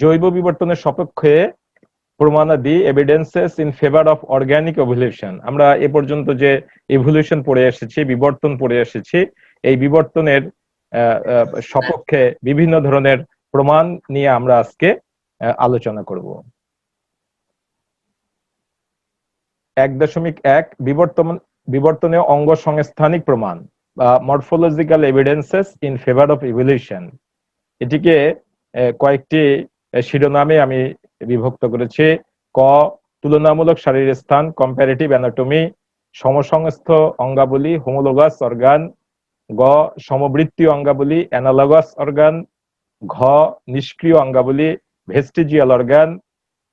জৈব বিবর্তনের সপক্ষে প্রমাণাদি, evidences in favour of organic evolution. আমরা এ পর্যন্ত যে ইভলিউশন পড়ে এসেছি, বিবর্তন পড়ে এসেছি, এই বিবর্তনের সপক্ষে বিভিন্ন ধরনের প্রমাণ নিয়ে আমরা আজকে আলোচনা করব। 1.1 বিবর্তনে অঙ্গ সংস্থানিক প্রমাণ বা morphological evidences in favour of evolution. এটিকে কয়েকটি শিরোনামে আমি বিভক্ত করেছি। ক, তুলনামূলক শারীর স্থান, কম্পারেটিভ অ্যানাটমি, সমসংস্থ অঙ্গাবলী, হোমোলোগাস অর্গান। গ, সমবৃত্তীয় অঙ্গাবলী, অ্যানালগাস অর্গান। ঘ, নিষ্ক্রিয় অঙ্গাবলী, ভেস্টিজিয়াল অর্গান।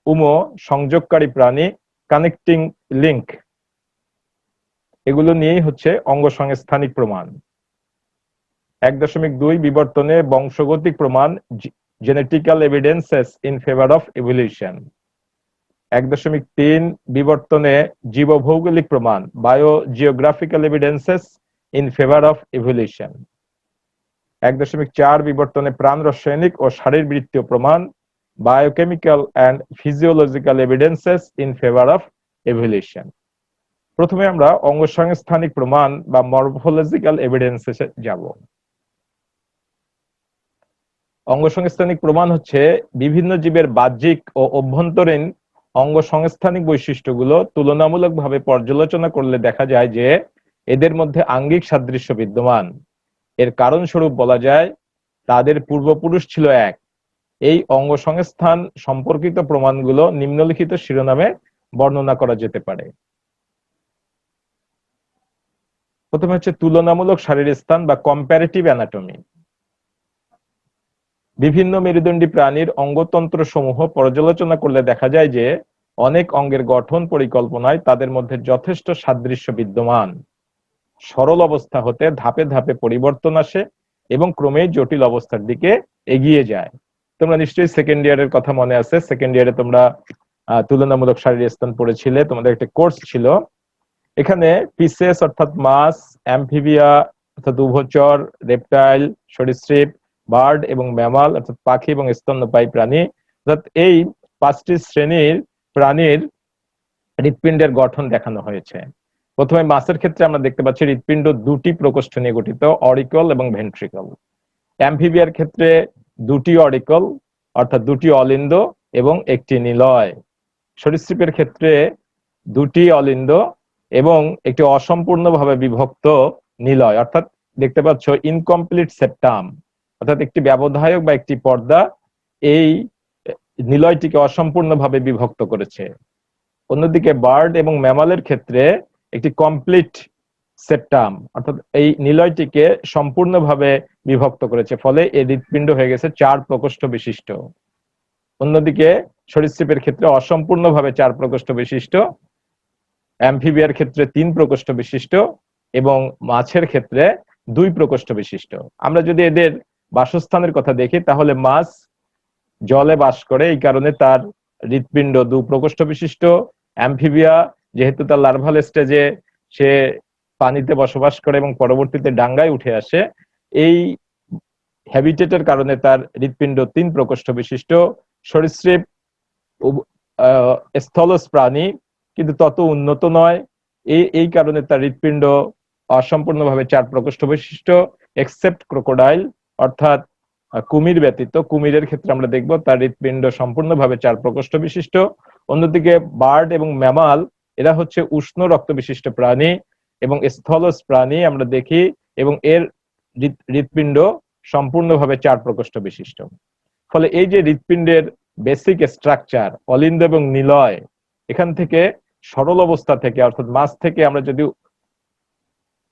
উম, সংযোগকারী প্রাণী, কানেক্টিং লিঙ্ক। এগুলো নিয়েই হচ্ছে অঙ্গ সংস্থানিক প্রমাণ। 1.2 বিবর্তনে বংশগতিক প্রমাণ, genetical evidences in favour of evolution. 1.3 বিবর্তনে জীবভৌগোলিক প্রমাণ, biogeographical evidences in favour of evolution. 1.4 বিবর্তনে প্রাণ রাসায়নিক ও শারীরবৃত্তীয় প্রমাণ, biochemical and physiological evidences in favour of evolution. প্রথমে আমরা অঙ্গ সংস্থানিক প্রমাণ বা মরফোলজিক্যাল এভিডেন্সেসে যাব। অঙ্গ সংস্থানিক প্রমাণ হচ্ছে বিভিন্ন জীবের বাহ্যিক ও অভ্যন্তরীণ অঙ্গ সংস্থানিক বৈশিষ্ট্যগুলো তুলনামূলকভাবে পর্যালোচনা করলে দেখা যায় যে এদের মধ্যে আঙ্গিক সাদৃশ্য বিদ্যমান। এর কারণস্বরূপ বলা যায় তাদের পূর্বপুরুষ ছিল এক। এই অঙ্গ সংস্থান সম্পর্কিত প্রমাণগুলো নিম্নলিখিত শিরোনামে বর্ণনা করা যেতে পারে। প্রথমে হচ্ছে তুলনামূলক শারীর স্থান বা কম্পারেটিভ অ্যানাটমি। বিভিন্ন মেরুদণ্ডী প্রাণীর অঙ্গতন্ত্র সমূহ পর্যালোচনা করলে দেখা যায় যে অনেক অঙ্গের গঠন পরিকল্পনায় তাদের মধ্যে যথেষ্ট সাদৃশ্য বিদ্যমান। সরল অবস্থা হতে ধাপে ধাপে পরিবর্তন আসে এবং ক্রমেই জটিল অবস্থার দিকে এগিয়ে যায়। তোমরা নিশ্চয়ই সেকেন্ড ইয়ারের কথা মনে আছে, সেকেন্ড ইয়ারে তোমরা তুলনামূলক শারীর স্থান পড়েছিলে, তোমাদের একটা কোর্স ছিল। এখানে পিসেস অর্থাৎ মাছ, অ্যামফিবিয়া অর্থাৎ উভচর, রেপটাইল সরীসৃপ, বার্ড এবং ম্যামাল অর্থাৎ পাখি এবং স্তন্যপায়ী প্রাণী, অর্থাৎ এই 5টি শ্রেণীর প্রাণীর হৃৎপিণ্ডের গঠন দেখানো হয়েছে। প্রথমে মাছের ক্ষেত্রে আমরা দেখতে পাচ্ছি হৃৎপিণ্ড 2টি প্রকোষ্ঠ নিয়ে গঠিত, অরিকল এবং ভেন্ট্রিকল। অ্যামফিবিয়ার ক্ষেত্রে 2টি অরিকল অর্থাৎ 2টি অলিন্দ এবং 1টি নিলয়। সরীসৃপের ক্ষেত্রে 2টি অলিন্দ এবং একটি অসম্পূর্ণভাবে বিভক্ত নিলয়, অর্থাৎ দেখতে পাচ্ছ ইনকমপ্লিট সেপ্টাম, অর্থাৎ একটি ব্যবধায়ক বা একটি পর্দা এই নিলয়টিকে অসম্পূর্ণভাবে বিভক্ত করেছে। অন্যদিকে বার্ড এবং ম্যামালের ক্ষেত্রে একটি কমপ্লিট সেপ্টাম, অর্থাৎ এই নিলয়টিকে সম্পূর্ণভাবে বিভক্ত করেছে, ফলে এই হৃৎপিণ্ড হয়ে গেছে 4 প্রকোষ্ঠ বিশিষ্ট। অন্যদিকে সরীসৃপের ক্ষেত্রে অসম্পূর্ণভাবে 4 প্রকোষ্ঠ বিশিষ্ট, অ্যামফিবিয়ার ক্ষেত্রে 3 প্রকোষ্ঠ বিশিষ্ট এবং মাছের ক্ষেত্রে 2 প্রকোষ্ঠ বিশিষ্ট। আমরা যদি এদের বাসস্থানের কথা দেখি তাহলে মাছ জলে বাস করে, এই কারণে তার হৃৎপিণ্ড 2 প্রকোষ্ঠ বিশিষ্ট। অ্যামফিবিয়া যেহেতু তার লার্ভাল স্টেজে সে পানিতে বসবাস করে এবং পরবর্তীতে ডাঙ্গায় উঠে আসে, এই হ্যাবিটেটের কারণে তার হৃৎপিণ্ড 3 প্রকোষ্ঠ বিশিষ্ট। সরীসৃপ স্থলজ প্রাণী কিন্তু তত উন্নত নয়, এই কারণে তার হৃৎপিণ্ড অসম্পূর্ণভাবে 4 প্রকোষ্ঠ বিশিষ্ট, এক্সেপ্ট ক্রোকোডাইল অর্থাৎ কুমির ব্যতীত। কুমিরের ক্ষেত্রে আমরা দেখব তার হৃৎপিণ্ড সম্পূর্ণভাবে 4 প্রকোষ্ঠ বিশিষ্ট। অন্যদিকে বার্ড এবং ম্যামাল এরা হচ্ছে উষ্ণ রক্ত বিশিষ্ট প্রাণী এবং স্থলজ প্রাণী আমরা দেখি, এবং এর হৃৎপিণ্ড সম্পূর্ণভাবে 4 প্রকোষ্ঠ বিশিষ্ট। ফলে এই যে হৃৎপিণ্ডের বেসিক স্ট্রাকচার অলিন্দ এবং নিলয়, এখান থেকে সরল অবস্থা থেকে অর্থাৎ মাছ থেকে আমরা যদি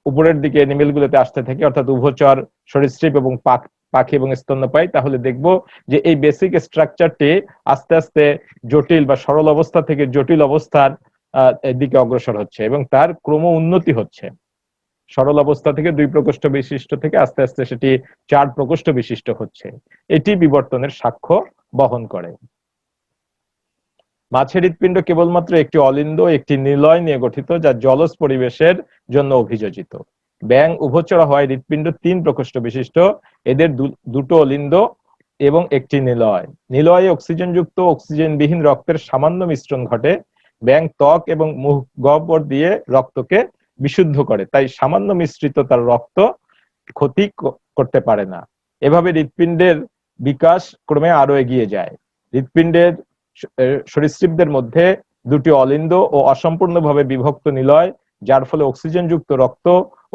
উপরের দিকে এনিমেলগুলোতে আসতে থাকি, অর্থাৎ উভচর, সরীসৃপ এবং পাখি এবং স্তন্যপায়ী, তাহলে দেখব যে এই বেসিক স্ট্রাকচারটি আস্তে আস্তে জটিল বা সরল অবস্থা থেকে জটিল অবস্থার দিকে অগ্রসর হচ্ছে এবং তার ক্রম উন্নতি হচ্ছে। সরল অবস্থা থেকে 2 প্রকোষ্ঠ বিশিষ্ট থেকে আস্তে আস্তে সেটি 4 প্রকোষ্ঠ বিশিষ্ট হচ্ছে। এটি বিবর্তনের সাক্ষ্য বহন করে। মাছের হৃৎপিণ্ড কেবলমাত্র একটি অলিন্দ, একটি নিলয় নিয়ে গঠিত, যা জলজ পরিবেশের জন্য অভিযোজিত। ব্যাঙ উভচর হওয়ায় হৃৎপিণ্ড 3 প্রকোষ্ঠ বিশিষ্ট, এদের 2টো অলিন্দ এবং একটি নিলয়। নিলয়ে অক্সিজেনযুক্ত অক্সিজেনবিহীন রক্তের সামান্য মিশ্রণ ঘটে। ব্যাঙ ত্বক এবং মুখ গহ্বর দিয়ে রক্তকে বিশুদ্ধ করে, তাই সামান্য মিশ্রিত তার রক্ত ক্ষতি করতে পারে না। এভাবে হৃৎপিণ্ডের বিকাশ ক্রমে আরো এগিয়ে যায়। হৃৎপিণ্ডের সরীসৃপদের মধ্যে দুটি অলিন্দ ও অসম্পূর্ণভাবে বিভক্ত নিলয়, যার ফলে অক্সিজেনযুক্ত রক্ত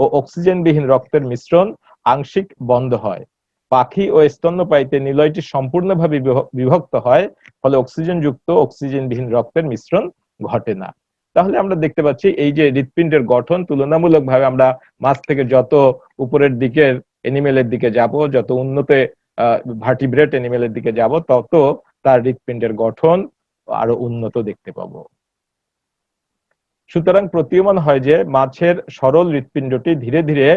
ও অক্সিজেনবিহীন রক্তের মিশ্রণ আংশিক বন্ধ হয়। পাখি ও স্তন্যপায়ীতে নিলয়টি সম্পূর্ণভাবে বিভক্ত হয়, ফলে অক্সিজেনযুক্ত অক্সিজেনবিহীন রক্তের মিশ্রণ ঘটে না। তাহলে আমরা দেখতে পাচ্ছি এই যে হৃৎপিণ্ডের গঠন তুলনামূলকভাবে আমরা মাছ থেকে যত উপরের দিকের এনিমেলের দিকে যাব, যত উন্নত ভার্টিব্রেট এনিমেলের দিকে যাব, তত তার হৃৎপিণ্ডের গঠন আরো উন্নত দেখতে পাবো। সুতরাং প্রতীয়মান হয় যে মাছের সরল হৃৎপিণ্ডটি ধীরে ধীরে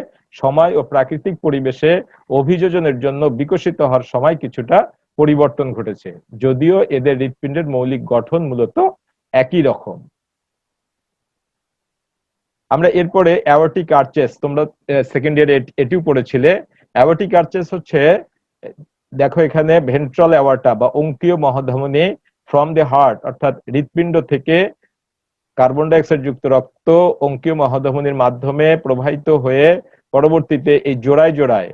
সময় ও প্রাকৃতিক পরিবেশে অভিযোজনের জন্য বিকশিত হওয়ার সময় কিছুটা পরিবর্তন ঘটেছে, যদিও এদের হৃৎপিণ্ডের মৌলিক গঠন মূলত একই রকম। আমরা এরপরে অ্যাওর্টিক আর্চেস, তোমরা সেকেন্ড ইয়ারে এটিও পড়েছিলে। অ্যাওর্টিক আর্চেস হচ্ছে, দেখো এখানে ভেন্ট্রাল অ্যাওর্টা বা অঙ্কীয় মহাধমনী ফ্রম দ্য হার্ট, অর্থাৎ হৃৎপিণ্ড থেকে কার্বন ডাইঅক্সাইড যুক্ত রক্ত অঙ্কীয় মহাধমনীর মাধ্যমে প্রবাহিত হয়ে পরবর্তীতে এই জোড়ায় জোড়ায়,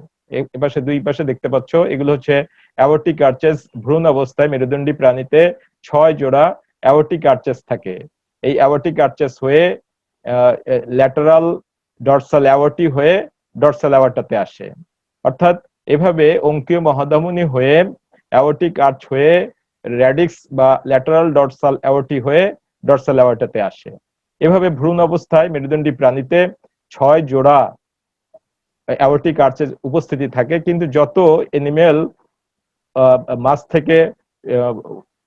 এপাশে দুই পাশে দেখতে পাচ্ছ, এগুলো হচ্ছে অ্যাওর্টিক আর্চেস। ভ্রূণ অবস্থায় মেরুদণ্ডী প্রাণীতে 6 জোড়া অ্যাওর্টিক আর্চেস থাকে। এই অ্যাওর্টিক আর্চেস হয়ে ল্যাটারাল ডরসাল অ্যাওর্টি হয়ে ডরসাল অ্যাওর্টাতে আসে। অর্থাৎ এভাবে অঙ্কীয় মহাধমনী হয়ে অ্যাওর্টিক আর্চ হয়ে র্যাডিক্স বা ল্যাটারাল ডরসাল অ্যাওর্টি হয়ে ডরসাল অ্যাওর্টাতে আসে। এভাবে ভ্রূণ অবস্থায় মেরুদণ্ডী প্রাণীতে 6 জোড়া অ্যাওর্টিক আর্চের উপস্থিতি থাকে, কিন্তু যত এনিমেল মাছ থেকে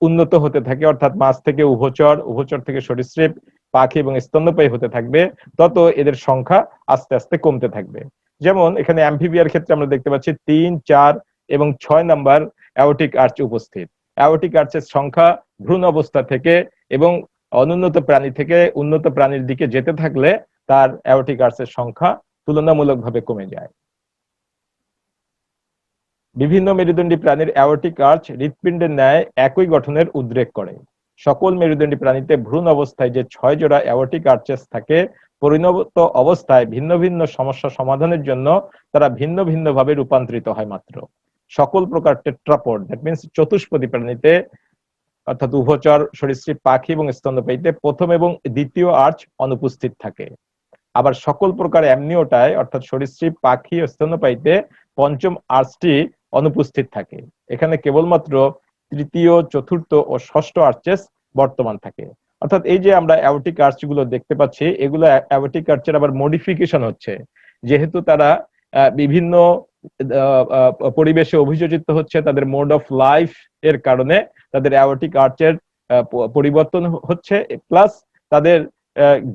উন্নত হতে থাকে, অর্থাৎ মাছ থেকে উভচর, উভচর থেকে সরীসৃপ, পাখি এবং স্তন্যপায়ী হতে থাকবে, তত এদের সংখ্যা আস্তে আস্তে কমতে থাকবে। যেমন এখানে অ্যাম্ফিবিয়ার ক্ষেত্রে আমরা দেখতে পাচ্ছি 3, 4 এবং 6 নাম্বার অ্যাওর্টিক আর্চ উপস্থিত। অ্যাওর্টিক আর্চের সংখ্যা ভ্রূণ অবস্থা থেকে এবং অনুন্নত প্রাণী থেকে উন্নত প্রাণীর দিকে যেতে থাকলে তার অ্যাওর্টিক আর্চের সংখ্যা তুলনামূলকভাবে কমে যায়। বিভিন্ন মেরুদণ্ডী প্রাণীর অ্যাওর্টিক আর্চ হৃৎপিণ্ডের ন্যায় একই গঠনের উদ্রেক করে। সকল মেরুদণ্ডী প্রাণীতে ভ্রূণ অবস্থায় যে 6 জোড়া অ্যাওর্টিক আর্চেস থাকে, পরিণত অবস্থায় ভিন্ন ভিন্ন সমস্যা সমাধানের জন্য তারা ভিন্ন ভিন্ন ভাবে রূপান্তরিত হয় মাত্র। সকল প্রকার টেট্রাপড, দ্যাট মিন্স চতুষ্পদী প্রাণীতে, অর্থাৎ উভচর, সরীসৃপ, পাখি এবং স্তন্যপায়ীতে প্রথম এবং দ্বিতীয় আর্চ অনুপস্থিত থাকে। আবার সকল প্রকার অ্যামনিওটায়, অর্থাৎ সরীসৃপ, পাখি ও স্তন্যপায়ীতে পঞ্চম আর্চটি অনুপস্থিত থাকে। এখানে কেবলমাত্র তৃতীয়, চতুর্থ ও ষষ্ঠ আর্চেস বর্তমান থাকে। অর্থাৎ এই যে আমরা অ্যাওর্টিক আর্চ গুলো দেখতে পাচ্ছি, এগুলো অ্যাওর্টিক আর্চের আবার মডিফিকেশন হচ্ছে, যেহেতু তারা বিভিন্ন পরিবেশে অভিযোজিত হচ্ছে, তাদের মোড অফ লাইফ এর কারণে তাদের অ্যাওর্টিক আর্চের পরিবর্তন হচ্ছে, প্লাস তাদের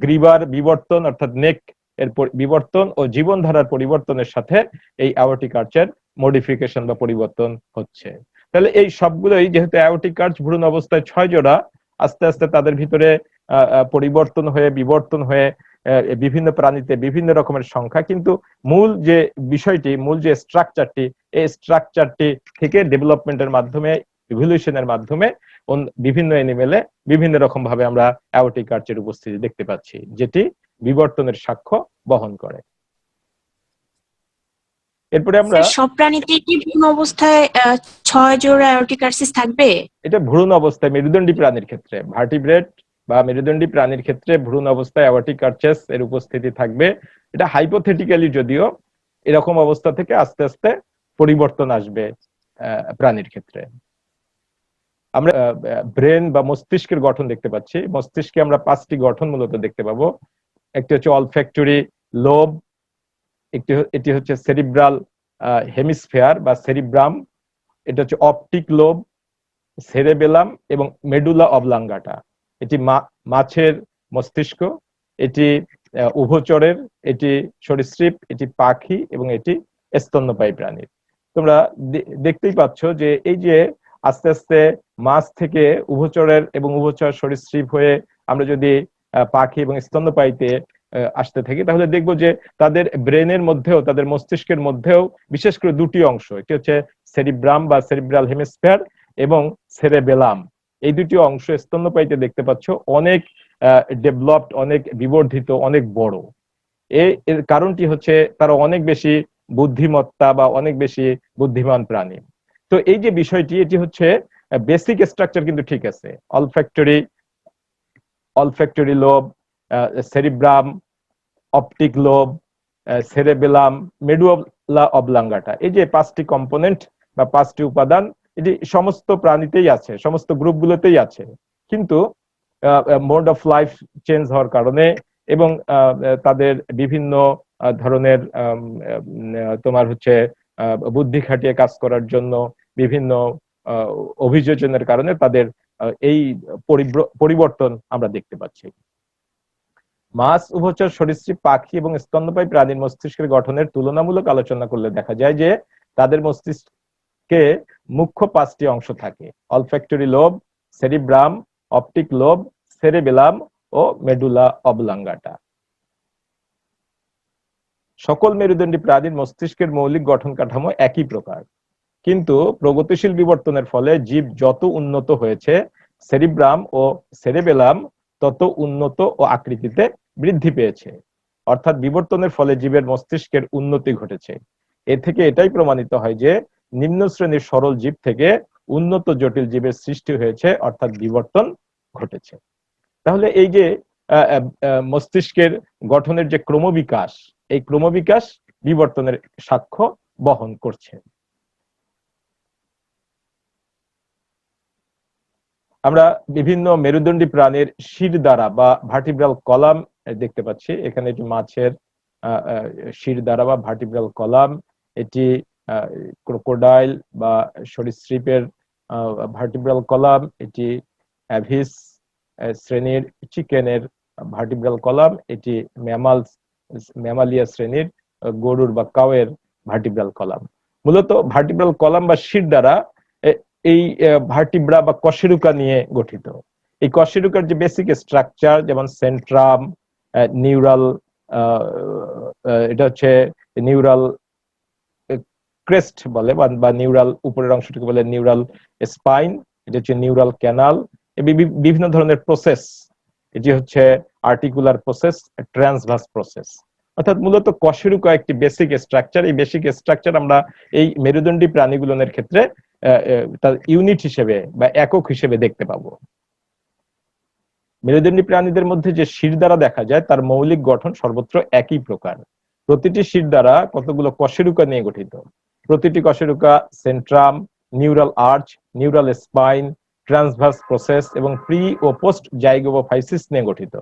গ্রীবার বিবর্তন, অর্থাৎ নেক এর বিবর্তন ও জীবনধারার পরিবর্তনের সাথে এই অ্যাওর্টিক আর্চের মডিফিকেশন বা পরিবর্তন হচ্ছে। তাহলে এই সবগুলোই, যেহেতু অ্যাওর্টিক আর্চ ভ্রূণ অবস্থায় 6 জোড়া, আস্তে আস্তে তাদের ভিতরে পরিবর্তন হয়ে, বিবর্তন হয়ে বিভিন্ন প্রাণীতে বিভিন্ন রকমের সংখ্যা, কিন্তু মূল যে বিষয়টি, মূল যে স্ট্রাকচারটি, এই স্ট্রাকচারটি থেকে ডেভেলপমেন্টের মাধ্যমে, ইভলিউশনের মাধ্যমে বিভিন্ন এনিমেলে বিভিন্ন রকম ভাবে আমরা অ্যাওর্টিক আর্চের উপস্থিতি দেখতে পাচ্ছি, যেটি বিবর্তনের সাক্ষ্য বহন করে। এরপরে আমরা, সব প্রাণীতে কি ভ্রূণ অবস্থায় 6 জোড়া অ্যাওর্টিক আর্চেস থাকবে? এটা ভ্রূণ অবস্থায় মেরুদণ্ডী প্রাণীর ক্ষেত্রে, ভার্টিব্রেট বা মেরুদণ্ডী প্রাণীর ক্ষেত্রে ভ্রূণ অবস্থায় অ্যাওর্টিক আর্চেস এর উপস্থিতি থাকবে। এটা হাইপোথেটিক্যালি, যদিও এরকম অবস্থা থেকে আস্তে আস্তে পরিবর্তন আসবে প্রাণীর ক্ষেত্রে। আমরা ব্রেন বা মস্তিষ্কের গঠন দেখতে পাচ্ছি। মস্তিষ্কে আমরা 5টি গঠন মূলত দেখতে পাবো। একটি হচ্ছে অলফ্যাক্টরি লোব, এটি হচ্ছে সেরিব্রাল হেমিস্ফিয়ার বা সেরিব্রাম, এটা হচ্ছে অপটিক লোব, সেরেবেলাম এবং মেডুলা অবলাঙ্গাটা। এটি মাছের মস্তিষ্ক, এটি উভচরের, এটি সরীসৃপ, এটি পাখি এবং এটি স্তন্যপায়ী প্রাণীর। তোমরা দেখতেই পাচ্ছ যে এই যে আস্তে আস্তে মাছ থেকে উভচরের এবং উভচর সরীসৃপ হয়ে আমরা যদি পাখি এবং স্তন্যপায়ীতে আসতে থাকি, তাহলে দেখবো যে তাদের ব্রেনের মধ্যেও, তাদের মস্তিষ্কের মধ্যেও বিশেষ করে 2টি অংশ, একটি হচ্ছে সেরিব্রাম বা সেরিব্রাল হেমিস্ফিয়ার এবং সেরেবেলাম, এই দুটি অংশ স্তন্যপায়ীতে দেখতে পাচ্ছ অনেক ডেভেলপড, অনেক বিবর্ধিত, অনেক বড়। এর কারণটি হচ্ছে তারা অনেক বেশি বুদ্ধিমত্তা বা অনেক বেশি বুদ্ধিমান প্রাণী। তো এই যে বিষয়টি, এটি হচ্ছে বেসিক স্ট্রাকচার কিন্তু ঠিক আছে। Olfactory lobe, cerebrum, optic lobe, cerebellum, medulla oblongata, এই যে 5টি কম্পোনেন্ট বা 5টি উপাদান, এটি সমস্ত প্রাণীতেই আছে, সমস্ত গ্রুপগুলোতেই আছে। কিন্তু মোড অফ লাইফ চেঞ্জ হওয়ার কারণে এবং তাদের বিভিন্ন ধরনের তোমার হচ্ছে বুদ্ধি খাটিয়ে কাজ করার জন্য বিভিন্ন অভিযোজনের কারণে তাদের এই পরিবর্তন আমরা দেখতে পাচ্ছি। মাছ, উভচর, সরীসৃপ, পাখি এবং স্তন্যপায়ী প্রাণীর মস্তিষ্কের গঠনের তুলনামূলক আলোচনা করলে দেখা যায় যে তাদের মস্তিষ্কে মুখ্য 5টি অংশ থাকে: olfactory lobe, cerebrum, optic lobe, cerebellum ও মেডুলা অবলাঙ্গাটা। সকল মেরুদণ্ডী প্রাণীর মস্তিষ্কের মৌলিক গঠন কাঠামো একই প্রকার, কিন্তু প্রগতিশীল বিবর্তনের ফলে জীব যত উন্নত হয়েছে, সেরিব্রাম ও সেরেবেলাম তত উন্নত ও আকৃতিতে বৃদ্ধি পেয়েছে। অর্থাৎ বিবর্তনের ফলে জীবের মস্তিষ্কের উন্নতি ঘটেছে। এ থেকে এটাই প্রমাণিত হয় যে নিম্ন শ্রেণীর সরল জীব থেকে উন্নত জটিল জীবের সৃষ্টি হয়েছে, অর্থাৎ বিবর্তন ঘটেছে। তাহলে এই যে মস্তিষ্কের গঠনের যে ক্রমবিকাশ, এই ক্রমবিকাশ বিবর্তনের সাক্ষ্য বহন করছে। আমরা বিভিন্ন মেরুদণ্ডী প্রাণীর শিরদাঁড়া বা ভার্টিব্রাল কলাম দেখতে পাচ্ছি। এখানে এটি মাছের শিরদাঁড়া বা ভার্টিব্রাল কলাম, এটি ক্রোকোডাইল বা সরীসৃপের ভার্টিব্রাল কলাম, এটি অ্যাভিস শ্রেণীর চিকেনের ভার্টিব্রাল কলাম, এটি ম্যামালিয়া শ্রেণীর গরুর বা কাউয়ের ভার্টিব্রাল কলাম। মূলত ভার্টিব্রাল কলাম বা শিরদাঁড়া এই ভার্টিব্রা বা কশেরুকা নিয়ে গঠিত। এই কশেরুকার যে বেসিক স্ট্রাকচার, যেমন সেন্ট্রাম, নিউরাল, এটা হচ্ছে নিউরাল ক্রেস্ট বলে বা নিউরাল উপরের অংশটিকে বলে নিউরাল স্পাইন, এটা হচ্ছে নিউরাল ক্যানাল, বিভিন্ন ধরনের প্রসেস, এটি হচ্ছে আর্টিকুলার প্রসেস, ট্রান্সভার্স প্রসেস। অর্থাৎ মূলত কশেরুকা একটি বেসিক স্ট্রাকচার। এই বেসিক স্ট্রাকচার আমরা এই মেরুদণ্ডী প্রাণীগুলোর ক্ষেত্রে তার ইউনিট হিসেবে বা একক হিসেবে দেখতে পাবো। মেরুদণ্ডী প্রাণীদের মধ্যে যে শিরদাঁড়া দেখা যায় তার মৌলিক গঠন সর্বত্র একই প্রকার। প্রতিটি শিরদাঁড়া কতগুলো কশেরুকা নিয়ে গঠিত। প্রতিটি কশেরুকা centrum, neural arch, neural spine, transverse process এবং প্রি ও পোস্ট জাইগোফাইসিস নিয়ে গঠিত।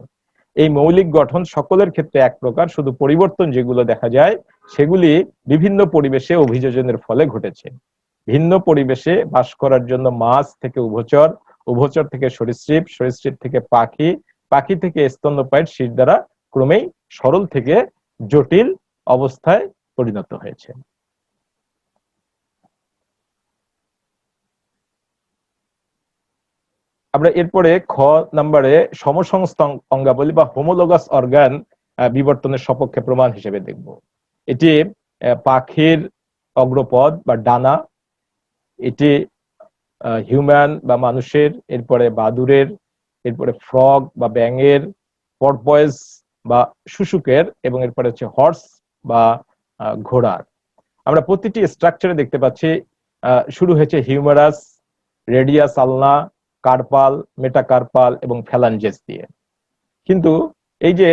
এই মৌলিক গঠন সকলের ক্ষেত্রে এক প্রকার, শুধু পরিবর্তন যেগুলো দেখা যায় সেগুলি বিভিন্ন পরিবেশে অভিযোজনের ফলে ঘটেছে। ভিন্ন পরিবেশে বাস করার জন্য মাছ থেকে উভচর, উভচর থেকে সরীসৃপ, সরীসৃপ থেকে পাখি, পাখি থেকে স্তন্যপায়ীর শিরদাঁড়া ক্রমেই সরল থেকে জটিল অবস্থায় পরিণত হয়েছে। আমরা এরপরে খ নম্বরে সমসংস্থ অঙ্গাবলী বা হোমোলোগাস অর্গান বিবর্তনের সপক্ষে প্রমাণ হিসেবে দেখব। এটি পাখির অগ্রপদ বা ডানা, এটি হিউম্যান বা মানুষের, এরপরে বাদুড়ের, এরপরে ফ্রগ বা ব্যাঙের, পরপয়েজ বা শুশুকের, এবং এরপরে হচ্ছে হর্স বা ঘোড়ার। আমরা প্রতিটি স্ট্রাকচারে দেখতে পাচ্ছি শুরু হয়েছে হিউমারাস, রেডিয়াস আলনা, কার্পাল, মেটাকার্পাল এবং ফ্যালাঞ্জেস দিয়ে। কিন্তু এই যে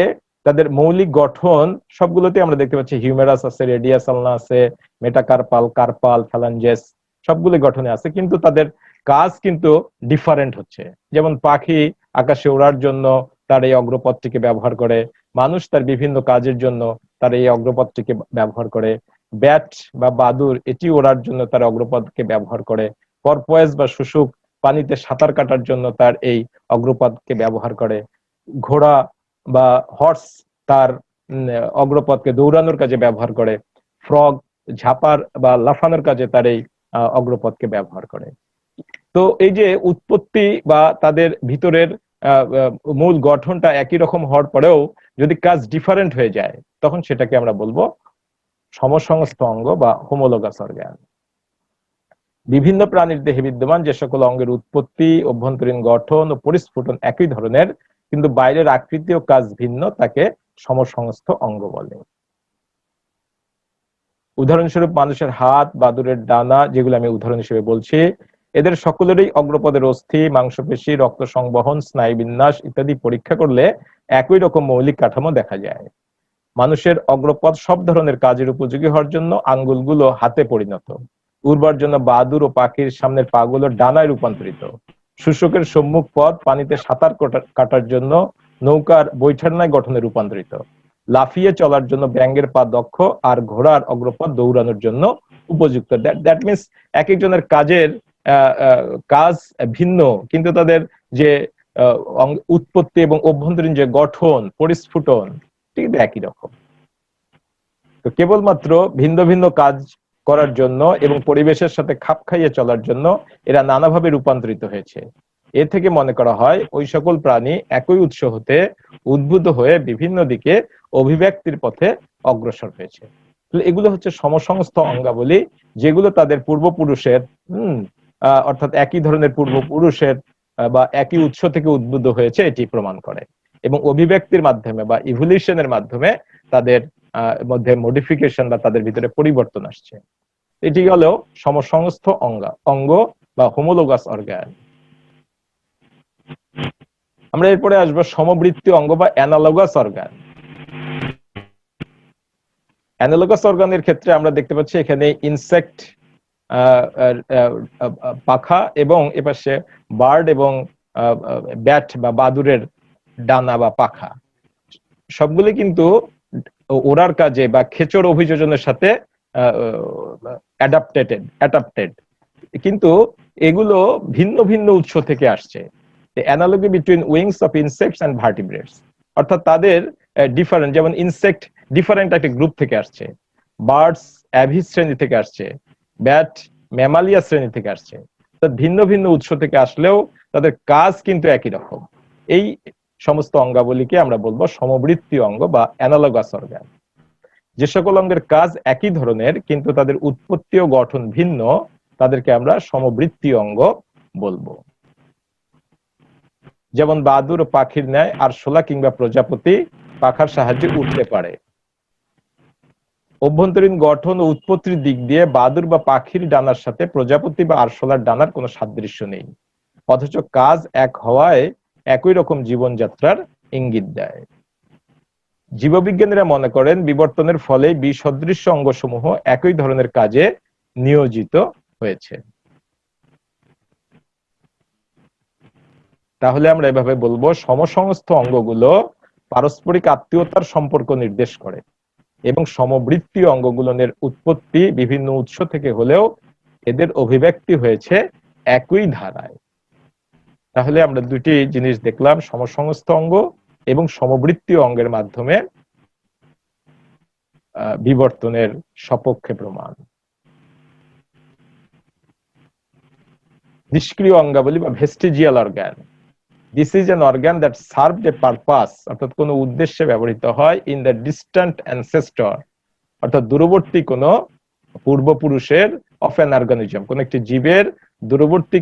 তাদের মৌলিক গঠন সবগুলোতে আমরা দেখতে পাচ্ছি হিউমেরাস আছে, রেডিয়াস আলনা আছে, মেটাকার্পাল, কার্পাল, ফ্যালাঞ্জেস সবগুলো গঠনে আছে, কিন্তু তাদের কাজ কিন্তু ডিফারেন্ট হচ্ছে। যেমন পাখি আকাশে ওড়ার জন্য তার এই অগ্রপথটিকে ব্যবহার করে, মানুষ তার বিভিন্ন কাজের জন্য তার এই অগ্রপথটিকে ব্যবহার করে, ব্যাট বা বাদুর এটি ওড়ার জন্য তার অগ্রপথকে ব্যবহার করে, পরপয়েজ বা শুশুক পানিতে সাঁতার কাটার জন্য তার এই অগ্রপথকে ব্যবহার করে, ঘোড়া বা হর্স তার অগ্রপথকে দৌড়ানোর কাজে ব্যবহার করে, ফ্রগ ঝাঁপার বা লাফানোর কাজে তার এই অগ্রপথকে ব্যবহার করে। তো এই যে উৎপত্তি বা তাদের ভিতরের মূল গঠনটা একই রকম হওয়ার পরেও যদি কাজ ডিফারেন্ট হয়ে যায়, তখন সেটাকে আমরা বলবো সমসংস্থ অঙ্গ বা হোমোলোগাস অর্গান। বিভিন্ন প্রাণীর দেহে বিদ্যমান যে সকল অঙ্গের উৎপত্তি, অভ্যন্তরীণ গঠন ও পরিস্ফুটন একই ধরনের কিন্তু বাইরের আকৃতি ও কাজ ভিন্ন তাকে সমসংস্থ অঙ্গ বলে। উদাহরণস্বরূপ মানুষের হাত, বাদুড়ের ডানা, যেগুলো আমি উদাহরণ হিসেবে বলছি, এদের সকলেরই অগ্রপদের অস্থি, মাংসপেশি, রক্ত সংবহন, স্নায়ুবিন্যাস ইত্যাদি পরীক্ষা করলে একই রকম মৌলিক কাঠামো দেখা যায়। মানুষের অগ্রপদ সব ধরনের কাজের উপযোগী হওয়ার জন্য আঙ্গুলগুলো হাতে পরিণত, উড়বার জন্য বাদুড় ও পাখির সামনের পাগুলো ডানায় রূপান্তরিত, শুশুকের সম্মুখ পদ পানিতে সাঁতার কাটার জন্য নৌকার বৈঠান্নায় গঠনে রূপান্তরিত, লাফিয়ে চলার জন্য ব্যাঙের পা দক্ষ, আর ঘোড়ার অগ্রপদ দৌড়ানোর জন্য উপযুক্ত। দ্যাট মিনস এক একজনের কাজের কাজ ভিন্ন, কিন্তু তাদের যে উৎপত্তি এবং অভ্যন্তরীণ যে গঠন, পরিস্ফুটন ঠিক একই রকম। তো কেবলমাত্র ভিন্ন ভিন্ন কাজ করার জন্য এবং পরিবেশের সাথে খাপ খাইয়ে চলার জন্য এরা নানাভাবে রূপান্তরিত হয়েছে। এ থেকে মনে করা হয় ওই সকল প্রাণী একই উৎস হতে উদ্ভূত হয়ে বিভিন্ন দিকে অভিব্যক্তির পথে অগ্রসর হয়েছে। এগুলো হচ্ছে সমসংস্থ অঙ্গাবলী, যেগুলো তাদের পূর্বপুরুষের অর্থাৎ একই ধরনের পূর্বপুরুষের বা একই উৎস থেকে উদ্ভূত হয়েছে এটি প্রমাণ করে, এবং অভিব্যক্তির মাধ্যমে বা ইভলিউশনের মাধ্যমে তাদের মধ্যে মডিফিকেশন বা তাদের ভিতরে পরিবর্তন আসছে। এটি হলো সমসংস্থ অঙ্গ বা হোমোলোগাস অর্গান। আমরা এরপরে আসবো সমবৃত্তি অঙ্গ বা অ্যানালগাস অর্গান। অ্যানালগাস অর্গানের ক্ষেত্রে আমরা দেখতে পাচ্ছি এখানে ইনসেক্ট, পাখা, এবং এপাশে বার্ড এবং ব্যাট বা বাদুড়ের ডানা বা পাখা, সবগুলি কিন্তু ওড়ার কাজে বা খেচর অভিযোজনের সাথে অ্যাডাপ্টেড, কিন্তু এগুলো ভিন্ন ভিন্ন উৎস থেকে আসছে। Analogy between wings of insects and vertebrates, অর্থাৎ তাদের ডিফারেন্ট, যেমন ইনসেক্ট ডিফারেন্ট একটা গ্রুপ থেকে আসছে, বার্ডস অ্যাভিস শ্রেণী থেকে আসছে, ব্যাট ম্যামালিয়া শ্রেণী থেকে আসছে। ভিন্ন ভিন্ন উৎস থেকে আসলেও তাদের কাজ কিন্তু একই রকম। এই সমস্ত অঙ্গাবলীকে আমরা বলবো সমবৃত্তি অঙ্গ বা অ্যানালগাস অর্গান। যে সকল অঙ্গের কাজ একই ধরনের কিন্তু তাদের উৎপত্তি ও গঠন ভিন্ন, তাদেরকে আমরা সমবৃত্তি অঙ্গ বলবো। যেমন বাদুড় ও পাখির ন্যায় আরশোলা কিংবা প্রজাপতি পাখার সাহায্যে উঠতে পারে। অভ্যন্তরীণ গঠন ও উৎপত্তির দিক দিয়ে বাদুড় বা পাখির ডানার সাথে প্রজাপতি বা আরশোলার ডানার কোনো সাদৃশ্য নেই, অথচ কাজ এক হওয়ায় একই রকম জীবনযাত্রার ইঙ্গিত দেয়। জীববিজ্ঞানীরা মনে করেন বিবর্তনের ফলে বিসদৃশ্য অঙ্গসমূহ একই ধরনের কাজে নিয়োজিত হয়েছে। তাহলে আমরা এভাবে বলবো, সমসংস্থ অঙ্গগুলো পারস্পরিক আত্মীয়তার সম্পর্ক নির্দেশ করে, এবং সমবৃত্তি অঙ্গগুলোর উৎপত্তি বিভিন্ন উৎস থেকে হলেও এদের অভিব্যক্তি হয়েছে একই ধারায়। তাহলে আমরা দুটি জিনিস দেখলাম, সমসংস্থ অঙ্গ এবং সমবৃত্তি অঙ্গের মাধ্যমে বিবর্তনের সপক্ষে প্রমাণ। নিষ্ক্রিয় অঙ্গাবলী বা vestigial organ. This is an organ that served A purpose, অর্থাৎ কোনো উদ্দেশ্যে ব্যবহৃত হয়, ইন দ্য ডিস্ট্যান্ট অ্যানসেস্টর, অর্থাৎ দূরবর্তী কোনো পূর্বপুরুষের, অফ অ্যান অর্গানিজম, কোন একটি জীবের দূরবর্তী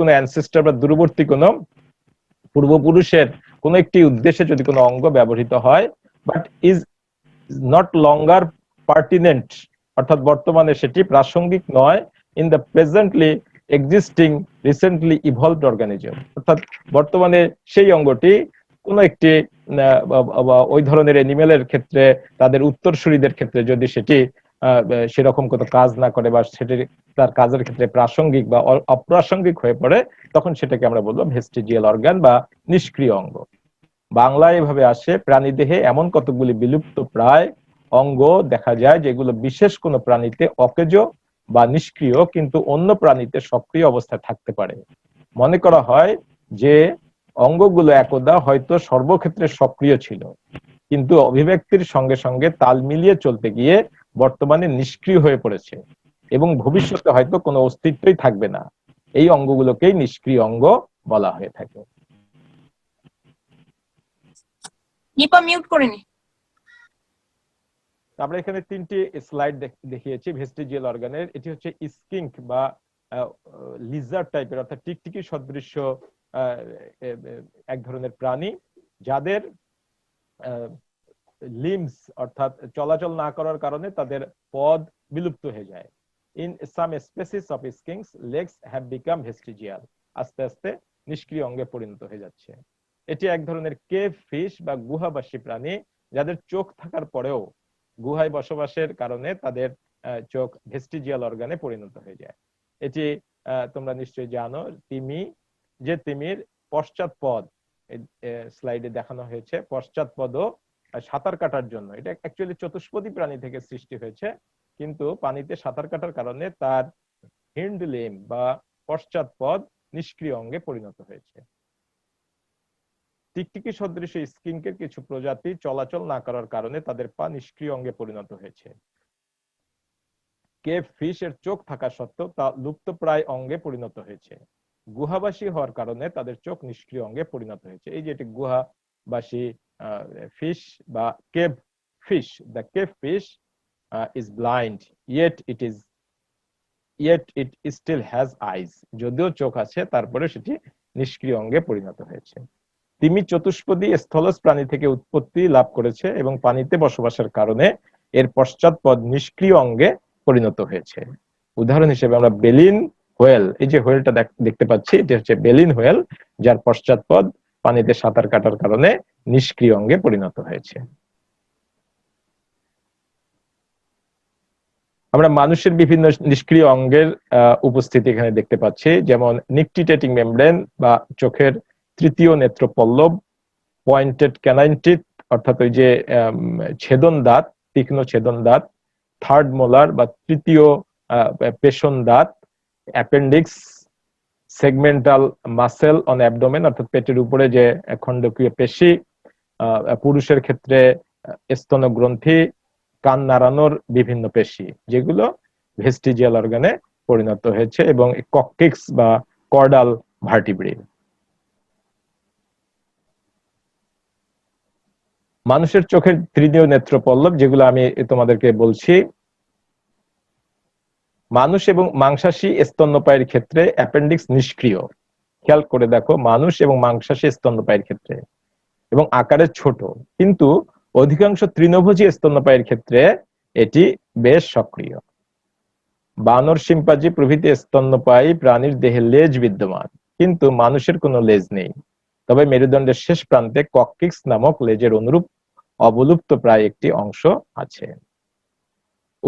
কোনো অ্যানসেস্টর বা দূরবর্তী কোনো পূর্বপুরুষের কোন একটি উদ্দেশ্যে যদি কোনো অঙ্গ ব্যবহৃত হয়, but is not longer pertinent, অর্থাৎ বর্তমানে সেটি প্রাসঙ্গিক নয়, in the presently existing recently evolved organism, অর্থাৎ বর্তমানে সেই অঙ্গটি কোন একটি ওই ধরনের এনিমেলের ক্ষেত্রে, তাদের উত্তরসূরিদের ক্ষেত্রে যদি সেটি সেরকম কোনো কাজ না করে বা সেটি তার কাজের ক্ষেত্রে প্রাসঙ্গিক বা অপ্রাসঙ্গিক হয়ে পড়ে, তখন সেটাকে আমরা বলবো ভেস্টিজিয়াল অর্গান বা নিষ্ক্রিয় অঙ্গ। বাংলায় এভাবে আসে, প্রাণী দেহে এমন কতগুলি বিলুপ্ত প্রায় অঙ্গ দেখা যায় যেগুলো বিশেষ কোনো প্রাণীতে অকেজ বা নিষ্ক্রিয়, কিন্তু অন্য প্রাণীতে সক্রিয় অবস্থায় থাকতে পারে। মনে করা হয় যে অঙ্গগুলো একদা হয়তো সর্বক্ষেত্রে সক্রিয় ছিল, কিন্তু অভিব্যক্তির সঙ্গে সঙ্গে তাল মিলিয়ে চলতে গিয়ে বর্তমানে নিষ্ক্রিয় হয়ে পড়েছে এবং ভবিষ্যতে হয়তো কোনো অস্তিত্বই থাকবে না। এই অঙ্গগুলোকেই নিষ্ক্রিয় অঙ্গ বলা হয়ে থাকে। নিপা মিউট করে নি। আমরা এখানে তিনটি স্লাইড দেখিয়েছি ভেস্টিজিয়াল অর্গানের। এটি হচ্ছে স্কিঙ্ক বা লিজার্ড টাইপের অর্থাৎ টিকটিকি সদৃশ্য এক ধরনের প্রাণী, যাদের লিমস অর্থাৎ চলাচল না করার কারণে তাদের পদ বিলুপ্ত হয়ে যায়। In some species of skinks legs have become vestigial, আস্তে আস্তে নিষ্ক্রিয় অঙ্গে পরিণত হয়ে যাচ্ছে। এটি এক ধরনের কেভ ফিশ বা গুহাবাসী প্রাণী, যাদের চোখ থাকার পরেও গুহায় বসবাসের কারণে তাদের চোখ ভেস্টিজিয়াল অর্গানে পরিণত হয়ে যায়। এটি তোমরা নিশ্চয়ই জানো, তিমি, যে তিমির পশ্চাৎপদ স্লাইডে দেখানো হয়েছে, পশ্চাৎপদও সাঁতার কাটার জন্য, এটা অ্যাকচুয়ালি চতুষ্পদী প্রাণী থেকে সৃষ্টি হয়েছে, কিন্তু পানিতে সাঁতার কাটার কারণে তার হিন্ড লিম বা পশ্চাৎপদ নিষ্ক্রিয় অঙ্গে পরিণত হয়েছে। টিকটিকি সদৃশ স্কিঙ্কের কিছু প্রজাতি চলাচল না করার কারণে তাদের পা নিষ্ক্রিয় অঙ্গে পরিণত হয়েছে। কেভ ফিশ এর চোখ থাকা সত্ত্বেও তা লুপ্তপ্রায় অঙ্গে পরিণত হয়েছে। গুহাবাসী হওয়ার কারণে তাদের চোখ নিষ্ক্রিয় অঙ্গে পরিণত হয়েছে। এই যে এটি গুহাবাসী ফিশ বা cave fish, the cave fish is blind yet it still has eyes, যদিও চোখ আছে তারপরে সেটি নিষ্ক্রিয় অঙ্গে পরিণত হয়েছে। তিমি চতুষ্পদী স্থলজ প্রাণী থেকে উৎপত্তি লাভ করেছে এবং পানিতে বসবাসের কারণে এর পশ্চাৎপদ নিষ্ক্রিয় অঙ্গে পরিণত হয়েছে। উদাহরণ হিসেবে আমরা বেলিন হোয়েল, এই যে হোয়েলটা দেখতে পাচ্ছি, এটি হচ্ছে বেলিন হোয়েল, যার পশ্চাৎপদ পানিতে সাঁতার কাটার কারণে নিষ্ক্রিয় অঙ্গে পরিণত হয়েছে। আমরা মানুষের বিভিন্ন নিষ্ক্রিয় অঙ্গের উপস্থিতি এখানে দেখতে পাচ্ছি, যেমন নিকটিটেটিং মেমব্রেন বা চোখের তৃতীয় নেত্রপল্লব, পয়েন্টেড ক্যানাইন টিথ অর্থাৎ ওই যে ছেদন দাঁত, তীক্ষ্ণ ছেদন দাঁত, থার্ড মোলার বা তৃতীয় পেশন দাঁত, appendix, segmental muscle on abdomen অর্থাৎ পেটের উপরে যে খণ্ডকীয় পেশি, পুরুষের ক্ষেত্রে স্তনগ্রন্থি, কান নাড়ানোর বিভিন্ন পেশি, যেগুলো ভেস্টিজিয়াল অর্গানে পরিণত হয়েছে, এবং কককিক্স বা কর্ডাল ভার্টিব্রে। মানুষের চোখের তৃতীয় নেত্রপল্লব, যেগুলো আমি তোমাদেরকে বলছি, মানুষ এবং মাংসাশী স্তন্যপায়ীর ক্ষেত্রে অ্যাপেন্ডিক্স নিষ্ক্রিয়। খেয়াল করে দেখো, মানুষ এবং মাংসাশী স্তন্যপায়ীর ক্ষেত্রে, এবং আকারে ছোট, কিন্তু অধিকাংশ তৃণভোজী স্তন্যপায়ীর ক্ষেত্রে এটি বেশ সক্রিয়। বানর, শিম্পাঞ্জি প্রভৃতি স্তন্যপায়ী প্রাণীর দেহে লেজ বিদ্যমান, কিন্তু মানুষের কোনো লেজ নেই। তবে মেরুদণ্ডের শেষ প্রান্তে কককিক্স নামক লেজের অনুরূপ অবলুপ্ত প্রায় একটি অংশ আছে।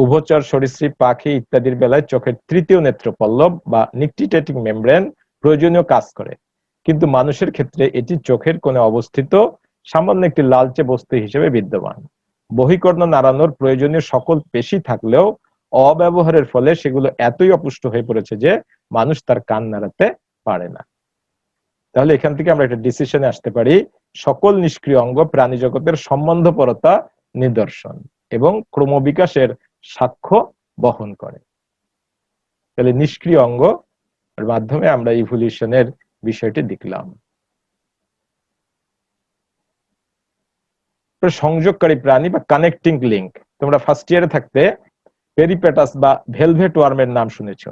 উভচর, সরীসৃপ, পাখি ইত্যাদির বেলায় চোখের তৃতীয় নেত্রপল্লব বা নিকটিটেটিং মেমব্রেন প্রয়োজনীয় কাজ করে, কিন্তু মানুষের ক্ষেত্রে এটি চোখের কোণে অবস্থিত সামান্য একটি লালচে বস্তু হিসেবে বিদ্যমান। বহিকর্ণ নাড়ানোর প্রয়োজনীয় সকল পেশি থাকলেও অব্যবহারের ফলে সেগুলো এতই অপুষ্ট হয়ে পড়েছে যে মানুষ তার কান নাড়াতে পারে না। তাহলে এখান থেকে আমরা একটা ডিসিশনে আসতে পারি, সকল নিষ্ক্রিয় অঙ্গ প্রাণী জগতের সম্বন্ধপরতা নিদর্শন এবং ক্রমবিকাশের সাক্ষ্য বহন করে। তাহলে নিষ্ক্রিয় অঙ্গ এর মাধ্যমে আমরা ইভলিউশনের বিষয়টি দেখলাম। সংযোগকারী প্রাণী বা কানেক্টিং লিংক, তোমরা ফার্স্ট ইয়ারে থাকতে পেরিপেটাস বা ভেলভেট ওয়ার্মের নাম শুনেছ।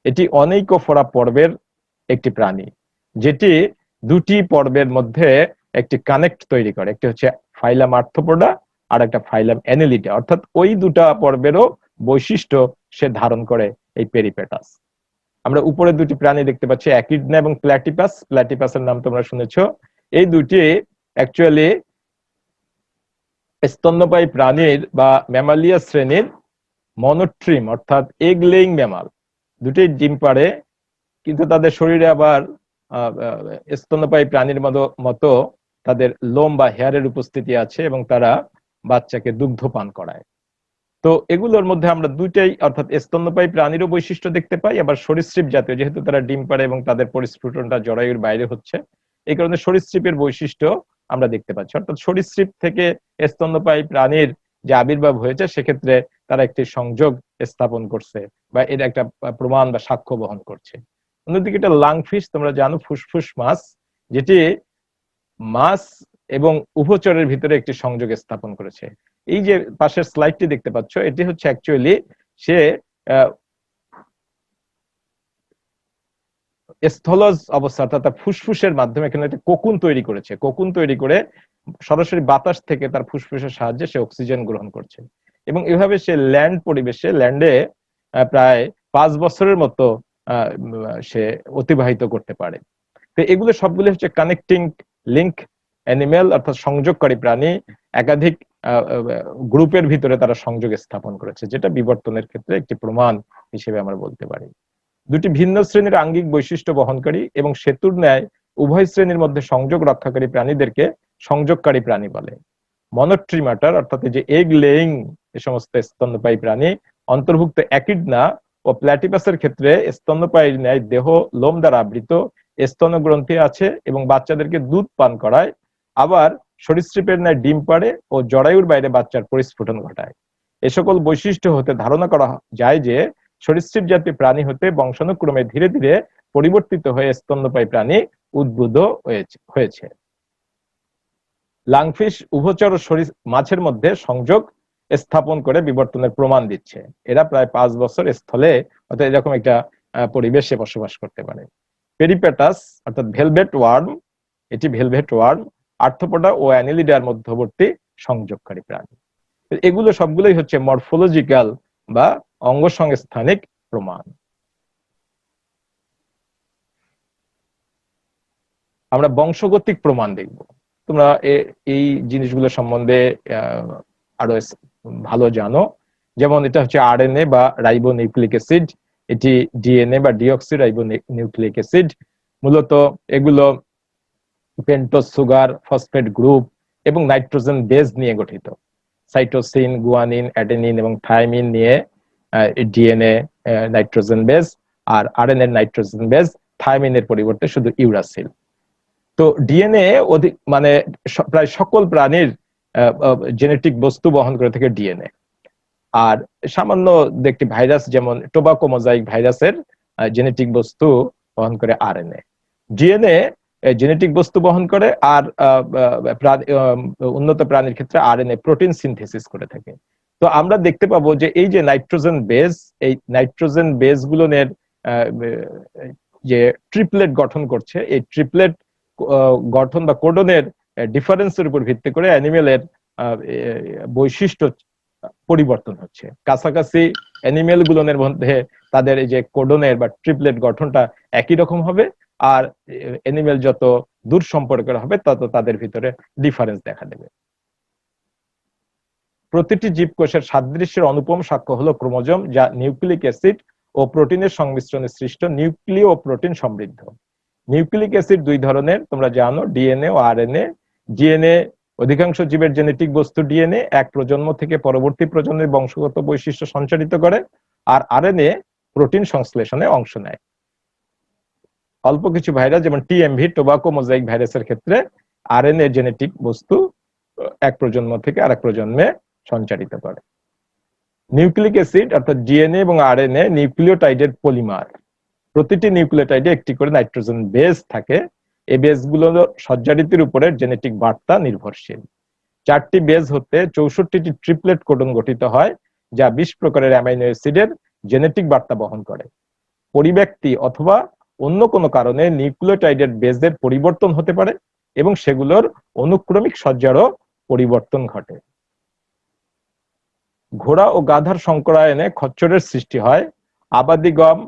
এটি অনেইকোফোরা পর্বের একটি প্রাণী, যেটি দুটি পর্বের মধ্যে একটি কানেক্ট তৈরি করে, একটি হচ্ছে ফাইলাম আর্থ্রোপোডা আর একটা ফাইলাম অ্যানেলিডা, অর্থাৎ ওই দুটা পর্বেরও বৈশিষ্ট্য সে ধারণ করে এই পেরিপেটাস। আমরা উপরে দুটি প্রাণী দেখতে পাচ্ছি, অ্যাকিডনা এবং প্ল্যাটিপাস। প্ল্যাটিপাসের নাম তোমরা শুনেছ। এই দুটি অ্যাকচুয়ালি স্তন্যপায়ী প্রাণীর বা ম্যামালিয়া শ্রেণীর মনোট্রিম অর্থাৎ এগ লেইং ম্যামাল। দুটি ডিম পাড়ে, কিন্তু তাদের শরীরে আবার স্তন্যপায়ী প্রাণীর মতো তাদের লোম বা হেয়ারের উপস্থিতি আছে, এবং তারা বাচ্চাকে দুগ্ধ পান করায়। তো এগুলোর মধ্যে আমরা দুইটাই, অর্থাৎ স্তন্যপায়ী প্রাণীরও বৈশিষ্ট্য দেখতে পাই, আবার সরীসৃপ জাতীয়, যেহেতু তারা ডিম পাড়ে এবং তাদের পরিস্ফুটনটা জরায়ুর বাইরে হচ্ছে, এই কারণে সরীসৃপের বৈশিষ্ট্য আমরা দেখতে পাচ্ছি। অর্থাৎ সরীসৃপ থেকে স্তন্যপায়ী প্রাণীর যে আবির্ভাব হয়েছে, সেক্ষেত্রে তারা একটি সংযোগ স্থাপন করছে বা এর একটা প্রমাণ বা সাক্ষ্য বহন করছে। অন্যদিকে এটা লাংফিশ, তোমরা জানো, ফুসফুস মাছ, যেটি মাছ এবং উভচরের ভিতরে একটি সংযোগ স্থাপন করেছে। এই যে পাশের স্লাইডটি দেখতে পাচ্ছ, এটি হচ্ছে অ্যাকচুয়ালি সে স্থলজ অবস্থা অর্থাৎ ফুসফুসের মাধ্যমে এখানে একটা কোকুন তৈরি করেছে। কোকুন তৈরি করে সরাসরি বাতাস থেকে তার ফুসফুসের সাহায্যে সে অক্সিজেন গ্রহণ করছে এবং এভাবে সে ল্যান্ড পরিবেশে ল্যান্ডে প্রায় 5 বছরের মতো সে অতিবাহিত করতে পারে। তো এগুলো সবগুলো হচ্ছে কানেক্টিং লিংক অ্যানিমেল অর্থাৎ সংযোগকারী প্রাণী। একাধিক গ্রুপের ভিতরে তারা সংযোগ স্থাপন করেছে, যেটা বিবর্তনের ক্ষেত্রে একটি প্রমাণ হিসেবে আমরা বলতে পারি। দুটি ভিন্ন শ্রেণীর আঙ্গিক বৈশিষ্ট্য বহনকারী এবং সেতুর ন্যায় উভয় শ্রেণীর মধ্যে সংযোগ রক্ষাকারী প্রাণীদেরকে সংযোগকারী প্রাণী বলে। মনোট্রিমাটার অর্থাৎ যে এগ লেইং এ সমস্ত স্তন্যপায়ী প্রাণী অন্তর্ভুক্ত একিডনা ও প্ল্যাটিপাসের ক্ষেত্রে স্তন্যপায়ীর ন্যায় দেহ লোম দ্বারা আবৃত, স্তনগ্রন্থি আছে এবং বাচ্চাদেরকে দুধ পান করায়। আবার সরীসৃপের ন্যায় ডিম পাড়ে ও জরায়ুর বাইরে বাচ্চার পরিস্ফুটন ঘটায়। এ সকল বৈশিষ্ট্য হতে ধারণা করা যায় যে সরীসৃপ জাতীয় প্রাণী হতে বংশানুক্রমে ধীরে ধীরে পরিবর্তিত হয়ে স্তন্যপায়ী প্রাণী উদ্ভূত হয়েছে। লাংফিশ উভচর ও মাছের মধ্যে সংযোগ স্থাপন করে বিবর্তনের প্রমাণ দিচ্ছে। এরা প্রায় 5 বছর স্থলে অর্থাৎ এরকম একটা পরিবেশে বসবাস করতে পারে। পেরিপেটাস অর্থাৎ ভেলভেট ওয়ার্ম, এটি ভেলভেট ওয়ার্ম আর্থ্রোপোডা ও অ্যানিলিডার মধ্যবর্তী সংযোগকারী প্রাণী। এগুলো সবগুলোই হচ্ছে মরফোলজিক্যাল বা অঙ্গসংস্থানিক প্রমাণ। আমরা বংশগতিক প্রমাণ দেখব। তোমরা এই জিনিসগুলো সম্বন্ধে আরো ভালো জানো। যেমন এটা হচ্ছে আরএনএ বা রাইবোনিউক্লিক অ্যাসিড, এটি ডিএনএ বা ডিঅক্সি রাইবোনিউক্লিক অ্যাসিড। মূলত এগুলো পেন্টোজ সুগার, ফসফেট গ্রুপ এবং নাইট্রোজেন বেস নিয়ে গঠিত। সাইটোসিন, গুয়ানিন, অ্যাডেনিন এবং থায়ামিন নিয়ে ডিএনএ নাইট্রোজেন বেস, আর আরএনএ নাইট্রোজেন বেস, থায়ামিনের পরিবর্তে শুধু ইউরাসিল। তো ডিএনএ মানে প্রায় সকল প্রাণীর জেনেটিক বস্তু বহন করে থাকে ডিএনএ। আর সামান্য একটি ভাইরাস যেমন টোবাকো মোজাইক ভাইরাসের জেনেটিক বস্তু বহন করে আরএনএ। ডিএনএ জেনেটিক বস্তু বহন করে, আর উন্নত প্রাণীর ক্ষেত্রে আরএনএ প্রোটিন সিনথেসিস করে থাকে। তো আমরা দেখতে পাবো যে এই যে নাইট্রোজেন বেস, এই নাইট্রোজেন বেস গুলোর যে ট্রিপলেট গঠন করছে, এই ট্রিপলেট গঠন বা কোডনের ডিফারেন্সের উপর ভিত্তি করে অ্যানিমেলের বৈশিষ্ট্য পরিবর্তন হচ্ছে। কাছাকাছি অ্যানিমেল গুলোর মধ্যে তাদের এই যে কোডনের বা ট্রিপলেট গঠনটা একই রকম হবে, আর অ্যানিমেল যত দূর সম্পর্কের হবে তত তাদের ভিতরে ডিফারেন্স দেখা দেবে। প্রতিটি জীবকোষের সাদৃশ্যের অনুপম সাক্ষ্য হলো ক্রোমোজোম, যা নিউক্লিক অ্যাসিড ও প্রোটিনের সংমিশ্রণে সৃষ্ট নিউক্লিয় ও প্রোটিন সমৃদ্ধ। নিউক্লিক অ্যাসিড দুই ধরনের, তোমরা জানো, ডিএনএ ও আরএনএ। ডিএনএ অধিকাংশ জীবের জেনেটিক বস্তু ডিএনএ এক প্রজন্ম থেকে পরবর্তী প্রজন্মের বংশগত বৈশিষ্ট্য সঞ্চারিত করে, আর আরএনএ প্রোটিন সংশ্লেষণে অংশ নেয়। অল্প কিছু ভাইরাস যেমন টিএমভি, টোবাকো মোজাইক ভাইরাসের ক্ষেত্রে আরএনএ জেনেটিক বস্তু এক প্রজন্ম থেকে আরেক প্রজন্মে সঞ্চারিত করে। নিউক্লিক অ্যাসিড অর্থাৎ ডিএনএ এবং আরএনএ নিউক্লিওটাইডের পলিমার। প্রতিটি নিউক্লিওটাইডে একটি করে নাইট্রোজেন বেস থাকে। এই বেসগুলো সজ্জারিতির উপরে জেনেটিক বার্তা নির্ভরশীল। 4টি বেস হতে 64টি ট্রিপলেট কোডন গঠিত হয়, যা 20 প্রকারের অ্যামাইনো অ্যাসিডের জেনেটিক বার্তা বহন করে। পরিব্যক্তি অথবা অন্য কোনো কারণে নিউক্লিওটাইডের বেসের পরিবর্তন হতে পারে এবং সেগুলোর অনুক্রমিক সজ্জারও পরিবর্তন ঘটে। ঘোড়া ও গাধার সংকরায়নে খচ্চরের সৃষ্টি হয়। আবাদি গম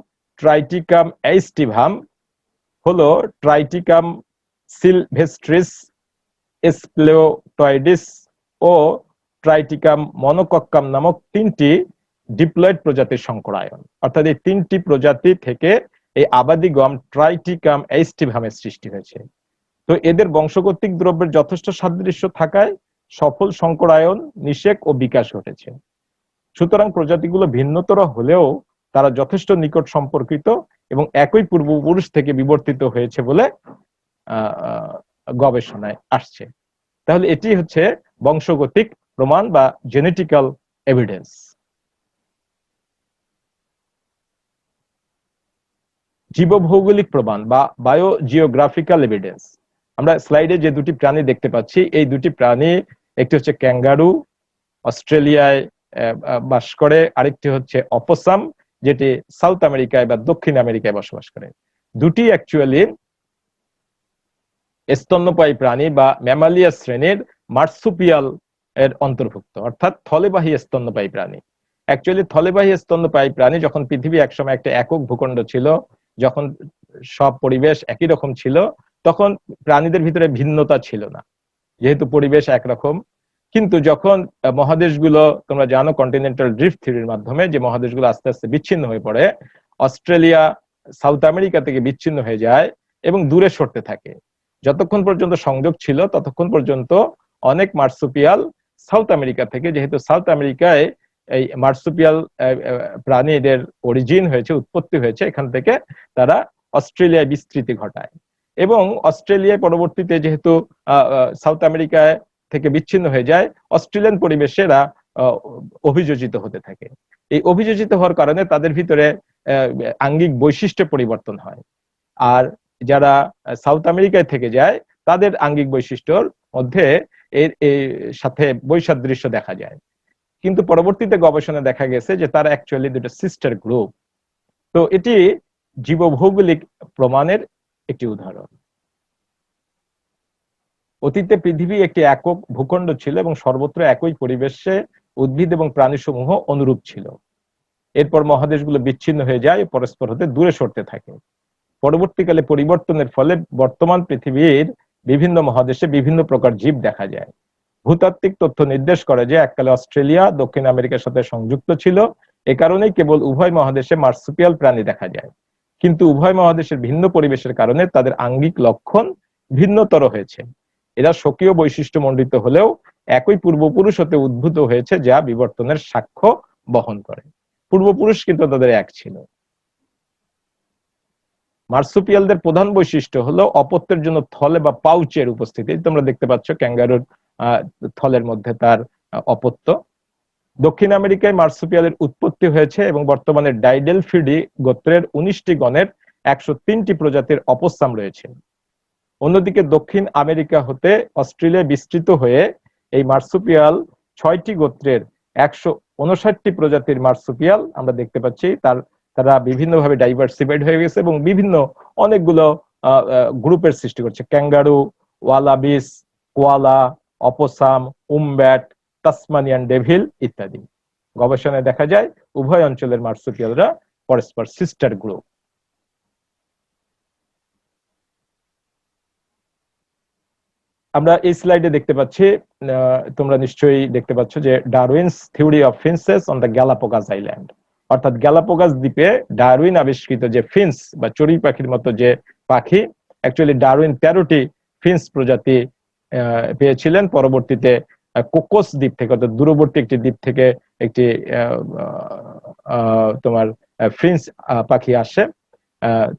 ট্রাইটিকাম এইস্টিভাম হলো ট্রাইটিকাম সিলভেস্ট্রিস, স্প্লেওটয়েডিস ও ট্রাইটিকাম মনোকক্কাম নামক 3টি ডিপ্লয়েড প্রজাতির সংকরায়ন। অর্থাৎ এই 3টি প্রজাতি থেকে এই আবাদি গম ট্রাইটিকাম এইস্টিভামের সৃষ্টি হয়েছে। তো এদের বংশগতিক দ্রব্যের যথেষ্ট সাদৃশ্য থাকায় সফল সংকরায়ন, নিষেক ও বিকাশ ঘটেছে। সুতরাং প্রজাতিগুলো ভিন্নতর হলেও তারা যথেষ্ট নিকট সম্পর্কিত এবং একই পূর্বপুরুষ থেকে বিবর্তিত হয়েছে বলে গবেষণায় আসছে। তাহলে এটি হচ্ছে বংশগতিক প্রমাণ বা জেনেটিক্যাল এভিডেন্স। জীবভৌগোলিক প্রমাণ বা বায়োজিওগ্রাফিক্যাল এভিডেন্স। আমরা স্লাইডে যে দুটি প্রাণী দেখতে পাচ্ছি, এই দুটি প্রাণী, একটি হচ্ছে ক্যাঙ্গারু, অস্ট্রেলিয়ায় বাস করে, আরেকটি হচ্ছে অপসাম, যেটি সাউথ আমেরিকায় বা দক্ষিণ আমেরিকায় বসবাস করে। দুটি অ্যাকচুয়ালি স্তন্যপায়ী প্রাণী বা ম্যামালিয়া শ্রেণীর মার্সুপিয়াল এর অন্তর্ভুক্ত, অর্থাৎ থলেবাহী স্তন্যপায়ী প্রাণী। অ্যাকচুয়ালি থলেবাহী স্তন্যপায়ী প্রাণী, যখন পৃথিবী একসময় একটা একক ভূখণ্ড ছিল, যখন সব পরিবেশ একই রকম ছিল, তখন প্রাণীদের ভিতরে ভিন্নতা ছিল না, যেহেতু পরিবেশ একরকম। কিন্তু যখন মহাদেশগুলো, তোমরা জানো কন্টিনেন্টাল ড্রিফট থিওরির মাধ্যমে, যে মহাদেশগুলো আস্তে আস্তে বিচ্ছিন্ন হয়ে পড়ে, অস্ট্রেলিয়া সাউথ আমেরিকা থেকে বিচ্ছিন্ন হয়ে যায় এবং দূরে সরতে থাকে। যতক্ষণ পর্যন্ত সংযোগ ছিল ততক্ষণ পর্যন্ত অনেক মার্সুপিয়াল সাউথ আমেরিকা থেকে, যেহেতু সাউথ আমেরিকায় এই মার্সুপিয়াল প্রাণীদের অরিজিন হয়েছে, উৎপত্তি হয়েছে, এখান থেকে তারা অস্ট্রেলিয়ায় বিস্তৃতি ঘটায়। এবং অস্ট্রেলিয়ায় পরবর্তীতে যেহেতু সাউথ আমেরিকায় থেকে বিচ্ছিন্ন হয়ে যায়, অস্ট্রেলিয়ান পরিবেশেরা অভিযোজিত হতে থাকে। এই অভিযোজিত হওয়ার কারণে তাদের ভিতরে আঙ্গিক বৈশিষ্ট্য পরিবর্তন হয়। আর যারা সাউথ আমেরিকায় থেকে যায়, তাদের আঙ্গিক বৈশিষ্ট্যর মধ্যে এর সাথে বৈসাদৃশ্য দেখা যায়। কিন্তু পরবর্তীতে গবেষণা দেখা গেছে যে তারা অ্যাকচুয়ালি দুটো সিস্টার গ্রুপ। তো এটি জীবভৌগোলিক প্রমাণের একটি উদাহরণ। অতীতে পৃথিবী একটি একক ভূখণ্ড ছিল এবং সর্বত্র একই পরিবেশে উদ্ভিদ এবং প্রাণীসমূহ অনুরূপ ছিল। এরপর মহাদেশগুলো বিচ্ছিন্ন হয়ে যায়, পরস্পর হতে দূরে সরতে থাকে। পরবর্তীকালে পরিবর্তনের ফলে বর্তমান পৃথিবীর বিভিন্ন মহাদেশে বিভিন্ন প্রকার জীব দেখা যায়। ভূতাত্ত্বিক তথ্য নির্দেশ করে যে এককালে অস্ট্রেলিয়া দক্ষিণ আমেরিকার সাথে সংযুক্ত ছিল, এ কারণেই কেবল উভয় মহাদেশে মার্সুপিয়াল প্রাণী দেখা যায়। কিন্তু উভয় মহাদেশের ভিন্ন পরিবেশের কারণে তাদের আঙ্গিক লক্ষণ ভিন্নতর হয়েছে। এরা স্বকীয় বৈশিষ্ট্য মণ্ডিত হলেও একই পূর্বপুরুষ হতে উদ্ভূত হয়েছে, যা বিবর্তনের সাক্ষ্য বহন করে। পূর্বপুরুষ কিন্তু তাদের এক ছিল। মার্সুপিয়ালদের প্রধান বৈশিষ্ট্য হলো অপত্যের জন্য থলে বা পাউচের উপস্থিতি। তোমরা দেখতে পাচ্ছ ক্যাঙ্গারুর থলের মধ্যে তার অপত্য। দক্ষিণ আমেরিকায় মার্সুপিয়ালের উৎপত্তি হয়েছে এবং বর্তমানে ডাইডেলফিডি গোত্রের 19টি গণের 103টি প্রজাতির অপসাম রয়েছে। অন্যদিকে দক্ষিণ আমেরিকা হতে অস্ট্রেলিয়া বিস্তৃত হয়ে এই মার্সুপিয়াল 6টি গোত্রের 159টি প্রজাতির মার্সুপিয়াল আমরা দেখতে পাচ্ছি। তারা বিভিন্নভাবে ডাইভার্সিফাইড হয়ে গেছে এবং বিভিন্ন অনেকগুলো গ্রুপের সৃষ্টি করছে। ক্যাঙ্গারু, ওয়ালাবিস, কোয়ালা, অপসাম, উমব্যাট, তাসমানিয়ান ডেভিল ইত্যাদি। গবেষণায় দেখা যায় উভয় অঞ্চলের মার্সুপিয়ালরা পরস্পর সিস্টার গ্রুপ। আমরা এই স্লাইডে দেখতে পাচ্ছি, তোমরা নিশ্চয়ই দেখতে পাচ্ছ যে Darwin's theory of finches on the Galapagos Island, অর্থাৎ গ্যালাপাগোস দ্বীপে ডারউইন আবিষ্কৃত যে ফিন্স বা চড়ুই পাখির মতো যে পাখি, অ্যাকচুয়ালি ডারউইন 13টি ফিন্স প্রজাতি পেয়েছিলেন। পরবর্তীতে কোকোস দ্বীপ থেকে, অর্থাৎ দূরবর্তী একটি দ্বীপ থেকে একটি তোমার ফিন্স পাখি আসে।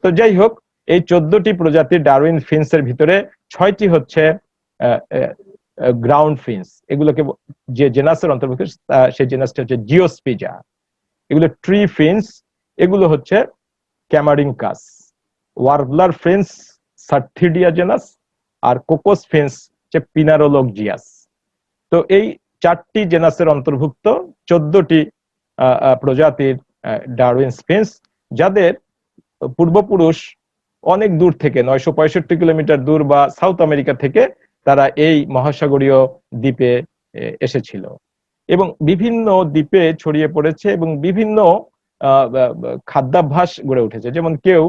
তো যাই হোক, এই 14টি প্রজাতির ডারউইন ফিন্সের ভিতরে 6টি হচ্ছে গ্রাউন্ড ফিন্স। এগুলোকে যে জেনাসের অন্তর্ভুক্ত সেই জেনাসটা হচ্ছে জিওস্পিজা। এগুলো ট্রি ফিন্স, এগুলো হচ্ছে ক্যামারিনকাস। ওয়ার্বলার ফিন্স সার্থিডিয়া জেনাস, আর কোকোস ফিন্স হচ্ছে পিনারোলজিয়াস। তো এই 4টি জেনাসের অন্তর্ভুক্ত 14টি প্রজাতির ডারউইন ফিন্স, যাদের পূর্বপুরুষ অনেক দূর থেকে 965 কিলোমিটার দূর বা সাউথ আমেরিকা থেকে তারা এই মহাসাগরীয় দ্বীপে এসেছিল এবং বিভিন্ন দ্বীপে ছড়িয়ে পড়েছে এবং বিভিন্ন খাদ্যাভ্যাস গড়ে উঠেছে। যেমন কেউ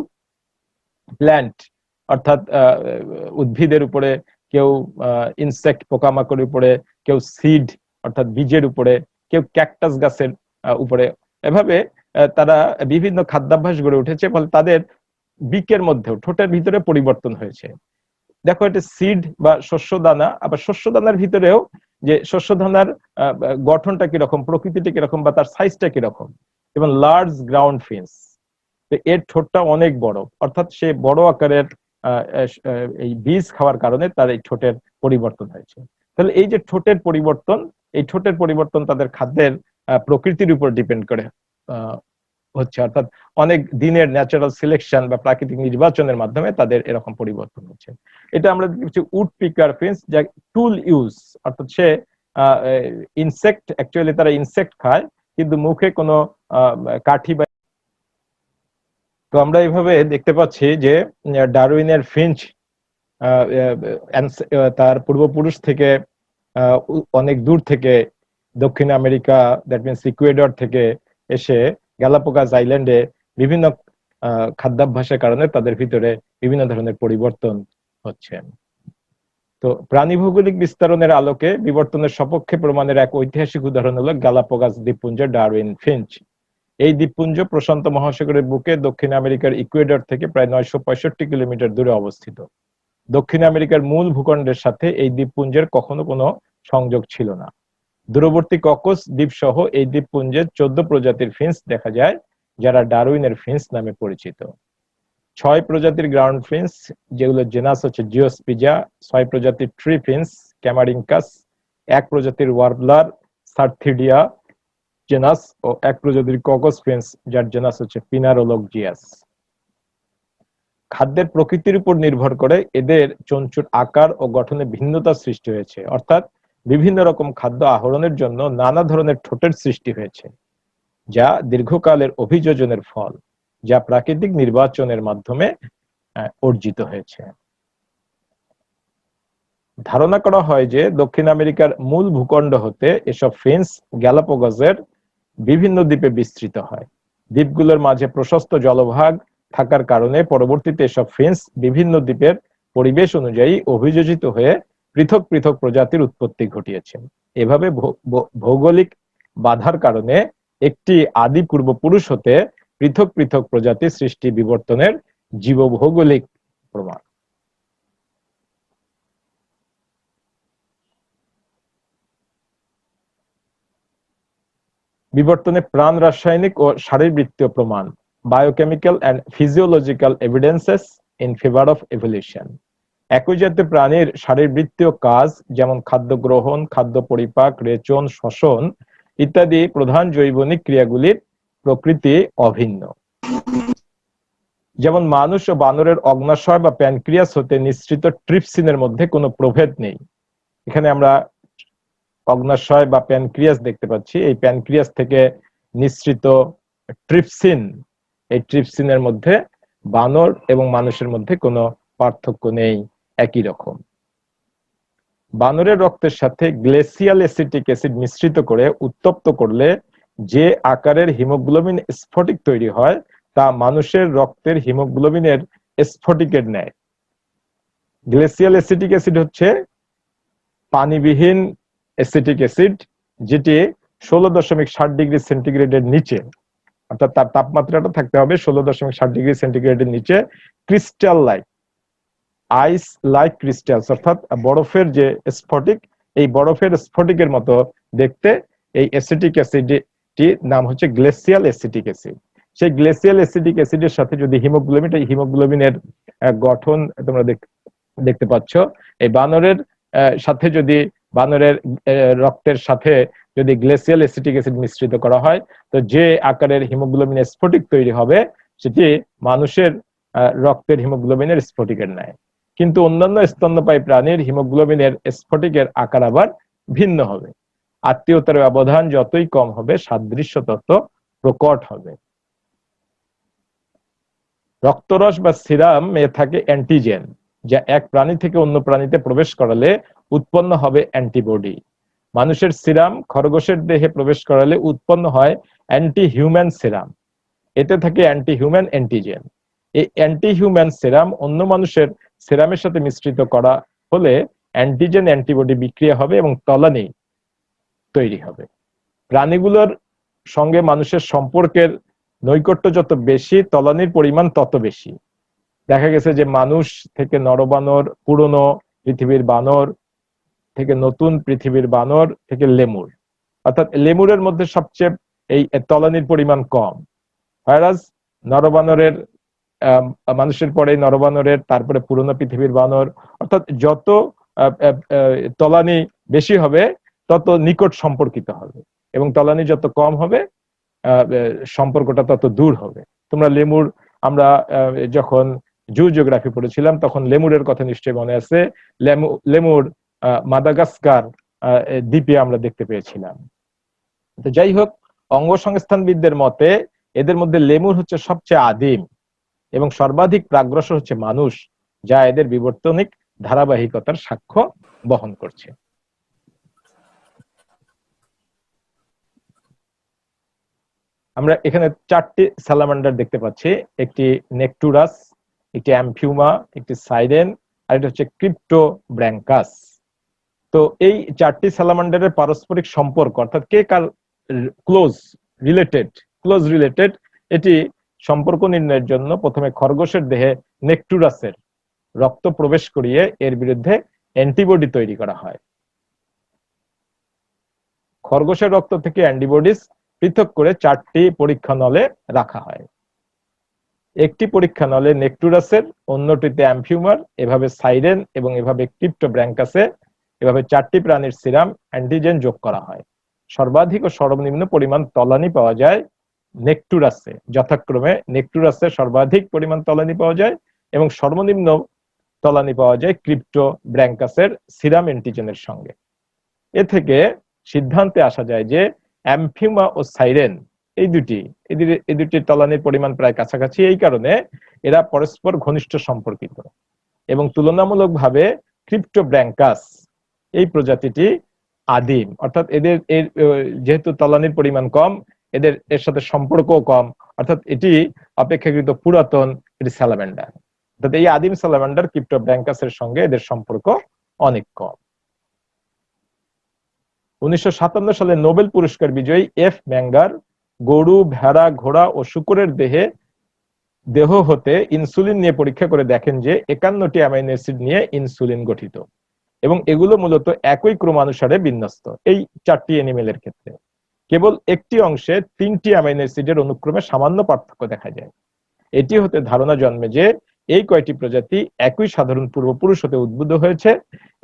প্ল্যান্ট অর্থাৎ উদ্ভিদের উপরে, কেউ ইনসেক্ট পোকামাকড়ের উপরে, কেউ সিড অর্থাৎ বীজের উপরে, কেউ ক্যাকটাস গাছের উপরে। এভাবে তারা বিভিন্ন খাদ্যাভ্যাস গড়ে উঠেছে, ফলে তাদের বিকের মধ্যেও ঠোঁটের ভিতরে পরিবর্তন হয়েছে। দেখো, এটা সিড বা শস্য দানা, আবার শস্য দানার ভিতরেও যে শস্য দানার গঠনটা কিরকম, প্রকৃতিটা কিরকম, বা তার সাইজটা কিরকম। এবং লার্জ গ্রাউন্ড ফিন্স, এর ঠোঁটটা অনেক বড়, অর্থাৎ সে বড় আকারের এই বীজ খাওয়ার কারণে তার এই ঠোঁটের পরিবর্তন হয়েছে। তাহলে এই যে ঠোঁটের পরিবর্তন, এই ঠোঁটের পরিবর্তন তাদের খাদ্যের প্রকৃতির উপর ডিপেন্ড করে হচ্ছে, অর্থাৎ অনেক দিনের ন্যাচারাল সিলেকশন বা প্রাকৃতিক নির্বাচনের মাধ্যমে তাদের এরকম পরিবর্তন হচ্ছে। এটা আমরা দেখছি উড পিকার ফিন্স, যা টুল ইউজ, অর্থাৎ সে ইনসেক্ট, অ্যাকচুয়ালি তারা ইনসেক্ট খায় কিন্তু মুখে কোনো কাঠি বা। তো আমরা এইভাবে দেখতে পাচ্ছি যে ডারউইনের ফিঞ্চ তার পূর্বপুরুষ থেকে অনেক দূর থেকে দক্ষিণ আমেরিকা, দ্যাট মিনস ইকুয়েডর থেকে এসে গ্যালাপাগোস আইল্যান্ডে বিভিন্ন খাদ্যাভ্যাসের কারণে তাদের ভিতরে বিভিন্ন ধরনের পরিবর্তন হচ্ছে। তো প্রাণী ভৌগোলিক বিস্তারণের আলোকে বিবর্তনের সপক্ষে প্রমাণের এক ঐতিহাসিক উদাহরণ হলো গ্যালাপাগোস দ্বীপপুঞ্জের ডারউইন ফিঞ্চ। এই দ্বীপপুঞ্জ প্রশান্ত মহাসাগরের বুকে দক্ষিণ আমেরিকার ইকুয়েডর থেকে প্রায় 965 কিলোমিটার দূরে অবস্থিত। দক্ষিণ আমেরিকার মূল ভূখণ্ডের সাথে এই দ্বীপপুঞ্জের কখনো কোনো সংযোগ ছিল না। দূরবর্তী ককোস দ্বীপ সহ এই দ্বীপপুঞ্জে 14 প্রজাতির ফিন্স দেখা যায়, যারা ডারউইনের ফিন্স নামে পরিচিত। 6 প্রজাতির গ্রাউন্ড ফিন্স, যেগুলো জেনাস হচ্ছে জিওস্পিজা, 6 প্রজাতির ট্রি ফিন্স ক্যামারিঙ্কাস, 1 প্রজাতির ওয়ার্বলার সার্থিডিয়া জেনাস ও 1 প্রজাতির ককস ফিন্স, যার জেনাস হচ্ছে পিনারোলজিয়াস। খাদ্যের প্রকৃতির উপর নির্ভর করে এদের চঞ্চুর আকার ও গঠনে ভিন্নতা সৃষ্টি হয়েছে, অর্থাৎ বিভিন্ন রকম খাদ্য আহরণের জন্য নানা ধরনের ঠোঁটের সৃষ্টি হয়েছে, যা দীর্ঘকালের অভিযোজনের ফল, যা প্রাকৃতিক নির্বাচনের মাধ্যমে অর্জিত হয়েছে। ধারণা করা হয় যে দক্ষিণ আমেরিকার মূল ভূখণ্ড হতে এসব ফিন্স গ্যালাপাগোসের বিভিন্ন দ্বীপে বিস্তৃত হয়। দ্বীপগুলোর মাঝে প্রশস্ত জলভাগ থাকার কারণে পরবর্তীতে এসব ফিন্স বিভিন্ন দ্বীপের পরিবেশ অনুযায়ী অভিযোজিত হয়ে পৃথক পৃথক প্রজাতির উৎপত্তি ঘটিয়েছে। এভাবে ভৌগোলিক বাধার কারণে একটি আদি পূর্বপুরুষ হতে পৃথক পৃথক প্রজাতি সৃষ্টি বিবর্তনের জীবভৌগোলিক প্রমাণ। বিবর্তনে প্রাণ রাসায়নিক ও শারীরবৃত্তীয় প্রমাণ, biochemical and physiological evidences in favour of evolution. একই জাতীয় প্রাণীর শারীরবৃত্তীয় কাজ, যেমন খাদ্য গ্রহণ, খাদ্য পরিপাক, রেচন, শ্বসন ইত্যাদি প্রধান জৈবনিক ক্রিয়াগুলির প্রকৃতি অভিন্ন। যেমন মানুষ ও বানরের অগ্ন্যাশয় বা প্যানক্রিয়াস হতে নিঃসৃত ট্রিপসিনের মধ্যে কোনো প্রভেদ নেই। এখানে আমরা অগ্ন্যাশয় বা প্যানক্রিয়াস দেখতে পাচ্ছি, এই প্যানক্রিয়াস থেকে নিঃসৃত ট্রিপসিন, এই ট্রিপসিনের মধ্যে বানর এবং মানুষের মধ্যে কোনো পার্থক্য নেই, একই রকম। বানরের রক্তের সাথে গ্লেসিয়াল অ্যাসিটিক অ্যাসিড মিশ্রিত করে উত্তপ্ত করলে যে আকারের হিমোগ্লোবিন স্ফটিক তৈরি হয় তা মানুষের রক্তের হিমোগ্লোবিনের স্ফটিকের ন্যায়। গ্লেসিয়াল অ্যাসিটিক অ্যাসিড হচ্ছে পানিবিহীন অ্যাসিটিক অ্যাসিড, যেটি 16.7 ডিগ্রি সেন্টিগ্রেডের নিচে, অর্থাৎ তার তাপমাত্রাটা থাকতে হবে 16.7 ডিগ্রি সেন্টিগ্রেডের নিচে, ক্রিস্টাল লাইক, আইস লাইক ক্রিস্টালস, অর্থাৎ বরফের যে স্ফটিক, এই বরফের স্ফটিকের মতো দেখতে এই অ্যাসিটিক অ্যাসিডটির নাম হচ্ছে গ্লেসিয়াল অ্যাসিটিক অ্যাসিড। সেই গ্লেসিয়াল অ্যাসিটিক অ্যাসিডের সাথে যদি হিমোগ্লোবিনের গঠন তোমরা দেখতে পাচ্ছ, এই বানরের সাথে যদি বানরের রক্তের সাথে যদি গ্লেসিয়াল অ্যাসিটিক অ্যাসিড মিশ্রিত করা হয়, তো যে আকারের হিমোগ্লোবিনের স্ফটিক তৈরি হবে সেটি মানুষের রক্তের হিমোগ্লোবিনের স্ফটিকের ন্যায়। কিন্তু অন্যান্য স্তন্যপায়ী প্রাণীর হিমোগ্লোবিনের স্ফটিকের আকার আবার ভিন্ন হবে। আত্মীয়তার ব্যবধান যতই কম হবে, সাদৃশ্য তত প্রকট হবে। রক্তরস বা সিরামে থাকে অ্যান্টিজেন, যা এক প্রাণী থেকে অন্য প্রাণীতে প্রবেশ করালে উৎপন্ন হবে অ্যান্টিবডি। মানুষের সিরাম খরগোশের দেহে প্রবেশ করালে উৎপন্ন হয় অ্যান্টি হিউম্যান সিরাম, এতে থাকে অ্যান্টি হিউম্যান অ্যান্টিজেন। এই অ্যান্টি হিউম্যান সিরাম অন্য মানুষের সিরামের সাথে মিশ্রিত করা হলে অ্যান্টিজেন অ্যান্টিবডি বিক্রিয়া হবে এবং তলানি তৈরি হবে। প্রাণীগুলোর সঙ্গে মানুষের সম্পর্কের নৈকট্য যত বেশি, তলানির পরিমাণ তত বেশি। দেখা গেছে যে মানুষ থেকে নরবানর, পুরনো পৃথিবীর বানর থেকে নতুন পৃথিবীর বানর থেকে লেমুর, অর্থাৎ লেমুরের মধ্যে সবচেয়ে এই তলানির পরিমাণ কম, ভাইরাস নরবানরের মানুষের পরে নরবানরের, তারপরে পুরনো পৃথিবীর বানর, অর্থাৎ যত তলানি বেশি হবে তত নিকট সম্পর্কিত হবে, এবং তলানি যত কম হবে সম্পর্কটা তত দূর হবে। তোমরা লেমুর, আমরা যখন জিওগ্রাফি পড়েছিলাম তখন লেমুরের কথা নিশ্চয়ই মনে আছে। লেমুর মাদাগাস্কার দ্বীপে আমরা দেখতে পেয়েছিলাম। তো যাই হোক, অঙ্গসংস্থানবিদদের মতে এদের মধ্যে লেমুর হচ্ছে সবচেয়ে আদিম এবং সর্বাধিক প্রাগ্রসর হচ্ছে মানুষ, যা এদের বিবর্তনিক ধারাবাহিকতার সাক্ষ্য বহন করছে। আমরা এখানে 4টি স্যালামান্ডার দেখতে পাচ্ছি, একটি নেকটুরাস, একটি অ্যামফিউমা, একটি সাইরেন, আর এটা হচ্ছে ক্রিপ্টোব্র্যাঙ্কাস। তো এই 4টি স্যালামান্ডারের পারস্পরিক সম্পর্ক, অর্থাৎ কে কার ক্লোজ রিলেটেড, এটি সম্পর্ক নির্ণয়ের জন্য প্রথমে খরগোশের দেহে নেকটুরাসের রক্ত প্রবেশ করিয়ে এর বিরুদ্ধে অ্যান্টিবডি তৈরি করা হয়। খরগোশের রক্ত থেকে অ্যান্টিবডিজ পৃথক করে 4টি পরীক্ষা নলে রাখা হয়। একটি পরীক্ষা নলে নেকটুরাসের, অন্যটিতে অ্যামফিউমার, এভাবে সাইরেন এবং এভাবে ক্রিপ্টোব্র্যাঙ্কাসে, এভাবে 4টি প্রাণীর সিরাম অ্যান্টিজেন যোগ করা হয়। সর্বাধিক ও সর্বনিম্ন পরিমাণ তলানি পাওয়া যায় নেকটুরাসে, যথাক্রমে নেকটুরাসে সর্বাধিক পরিমাণ তলানি পাওয়া যায় এবং সর্বনিম্ন তলানি পাওয়া যায় ক্রিপ্টোব্র্যাঙ্কাসের সিরাম অ্যান্টিজেনের সঙ্গে। এ থেকে সিদ্ধান্তে আসা যায় যে অ্যামফিউমা ও সাইরেন এই দুটির তলানির পরিমাণ প্রায় কাছাকাছি, এই কারণে এরা পরস্পর ঘনিষ্ঠ সম্পর্কিত। এবং তুলনামূলকভাবে ক্রিপ্টোব্র্যাঙ্কাস এই প্রজাতিটি আদিম, অর্থাৎ এদের যেহেতু তলানির পরিমাণ কম, এর সাথে সম্পর্কও কম, অর্থাৎ এটি অপেক্ষাকৃত পুরাতন এটি স্যালামান্ডার। অর্থাৎ এই আদিম স্যালামান্ডার ক্রিপ্টোব্র্যাঙ্কাসের সঙ্গে এদের সম্পর্ক অনেক কম। 1957 সালে নোবেল পুরস্কার বিজয়ী এফ ম্যাঙ্গার গরু, ভেড়া, ঘোড়া ও শূকরের দেহ হতে ইনসুলিন নিয়ে পরীক্ষা করে দেখেন যে 51টি অ্যামাইনো অ্যাসিড নিয়ে ইনসুলিন গঠিত এবং এগুলো মূলত একই ক্রমানুসারে বিন্যস্ত। এই 4টি অ্যানিমেলের ক্ষেত্রে কেবল একটি অংশে 3টি অ্যামাইনো অ্যাসিডের অনুক্রমে সামান্য পার্থক্য দেখা যায়। এটি হতে ধারণা জন্মে যে এই কয়টি প্রজাতি একই সাধারণ পূর্বপুরুষ হতে উদ্ভূত হয়েছে।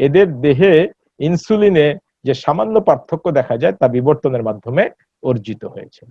এদের দেহে ইনসুলিনে যে সামান্য পার্থক্য দেখা যায় তা বিবর্তনের মাধ্যমে অর্জিত হয়েছে।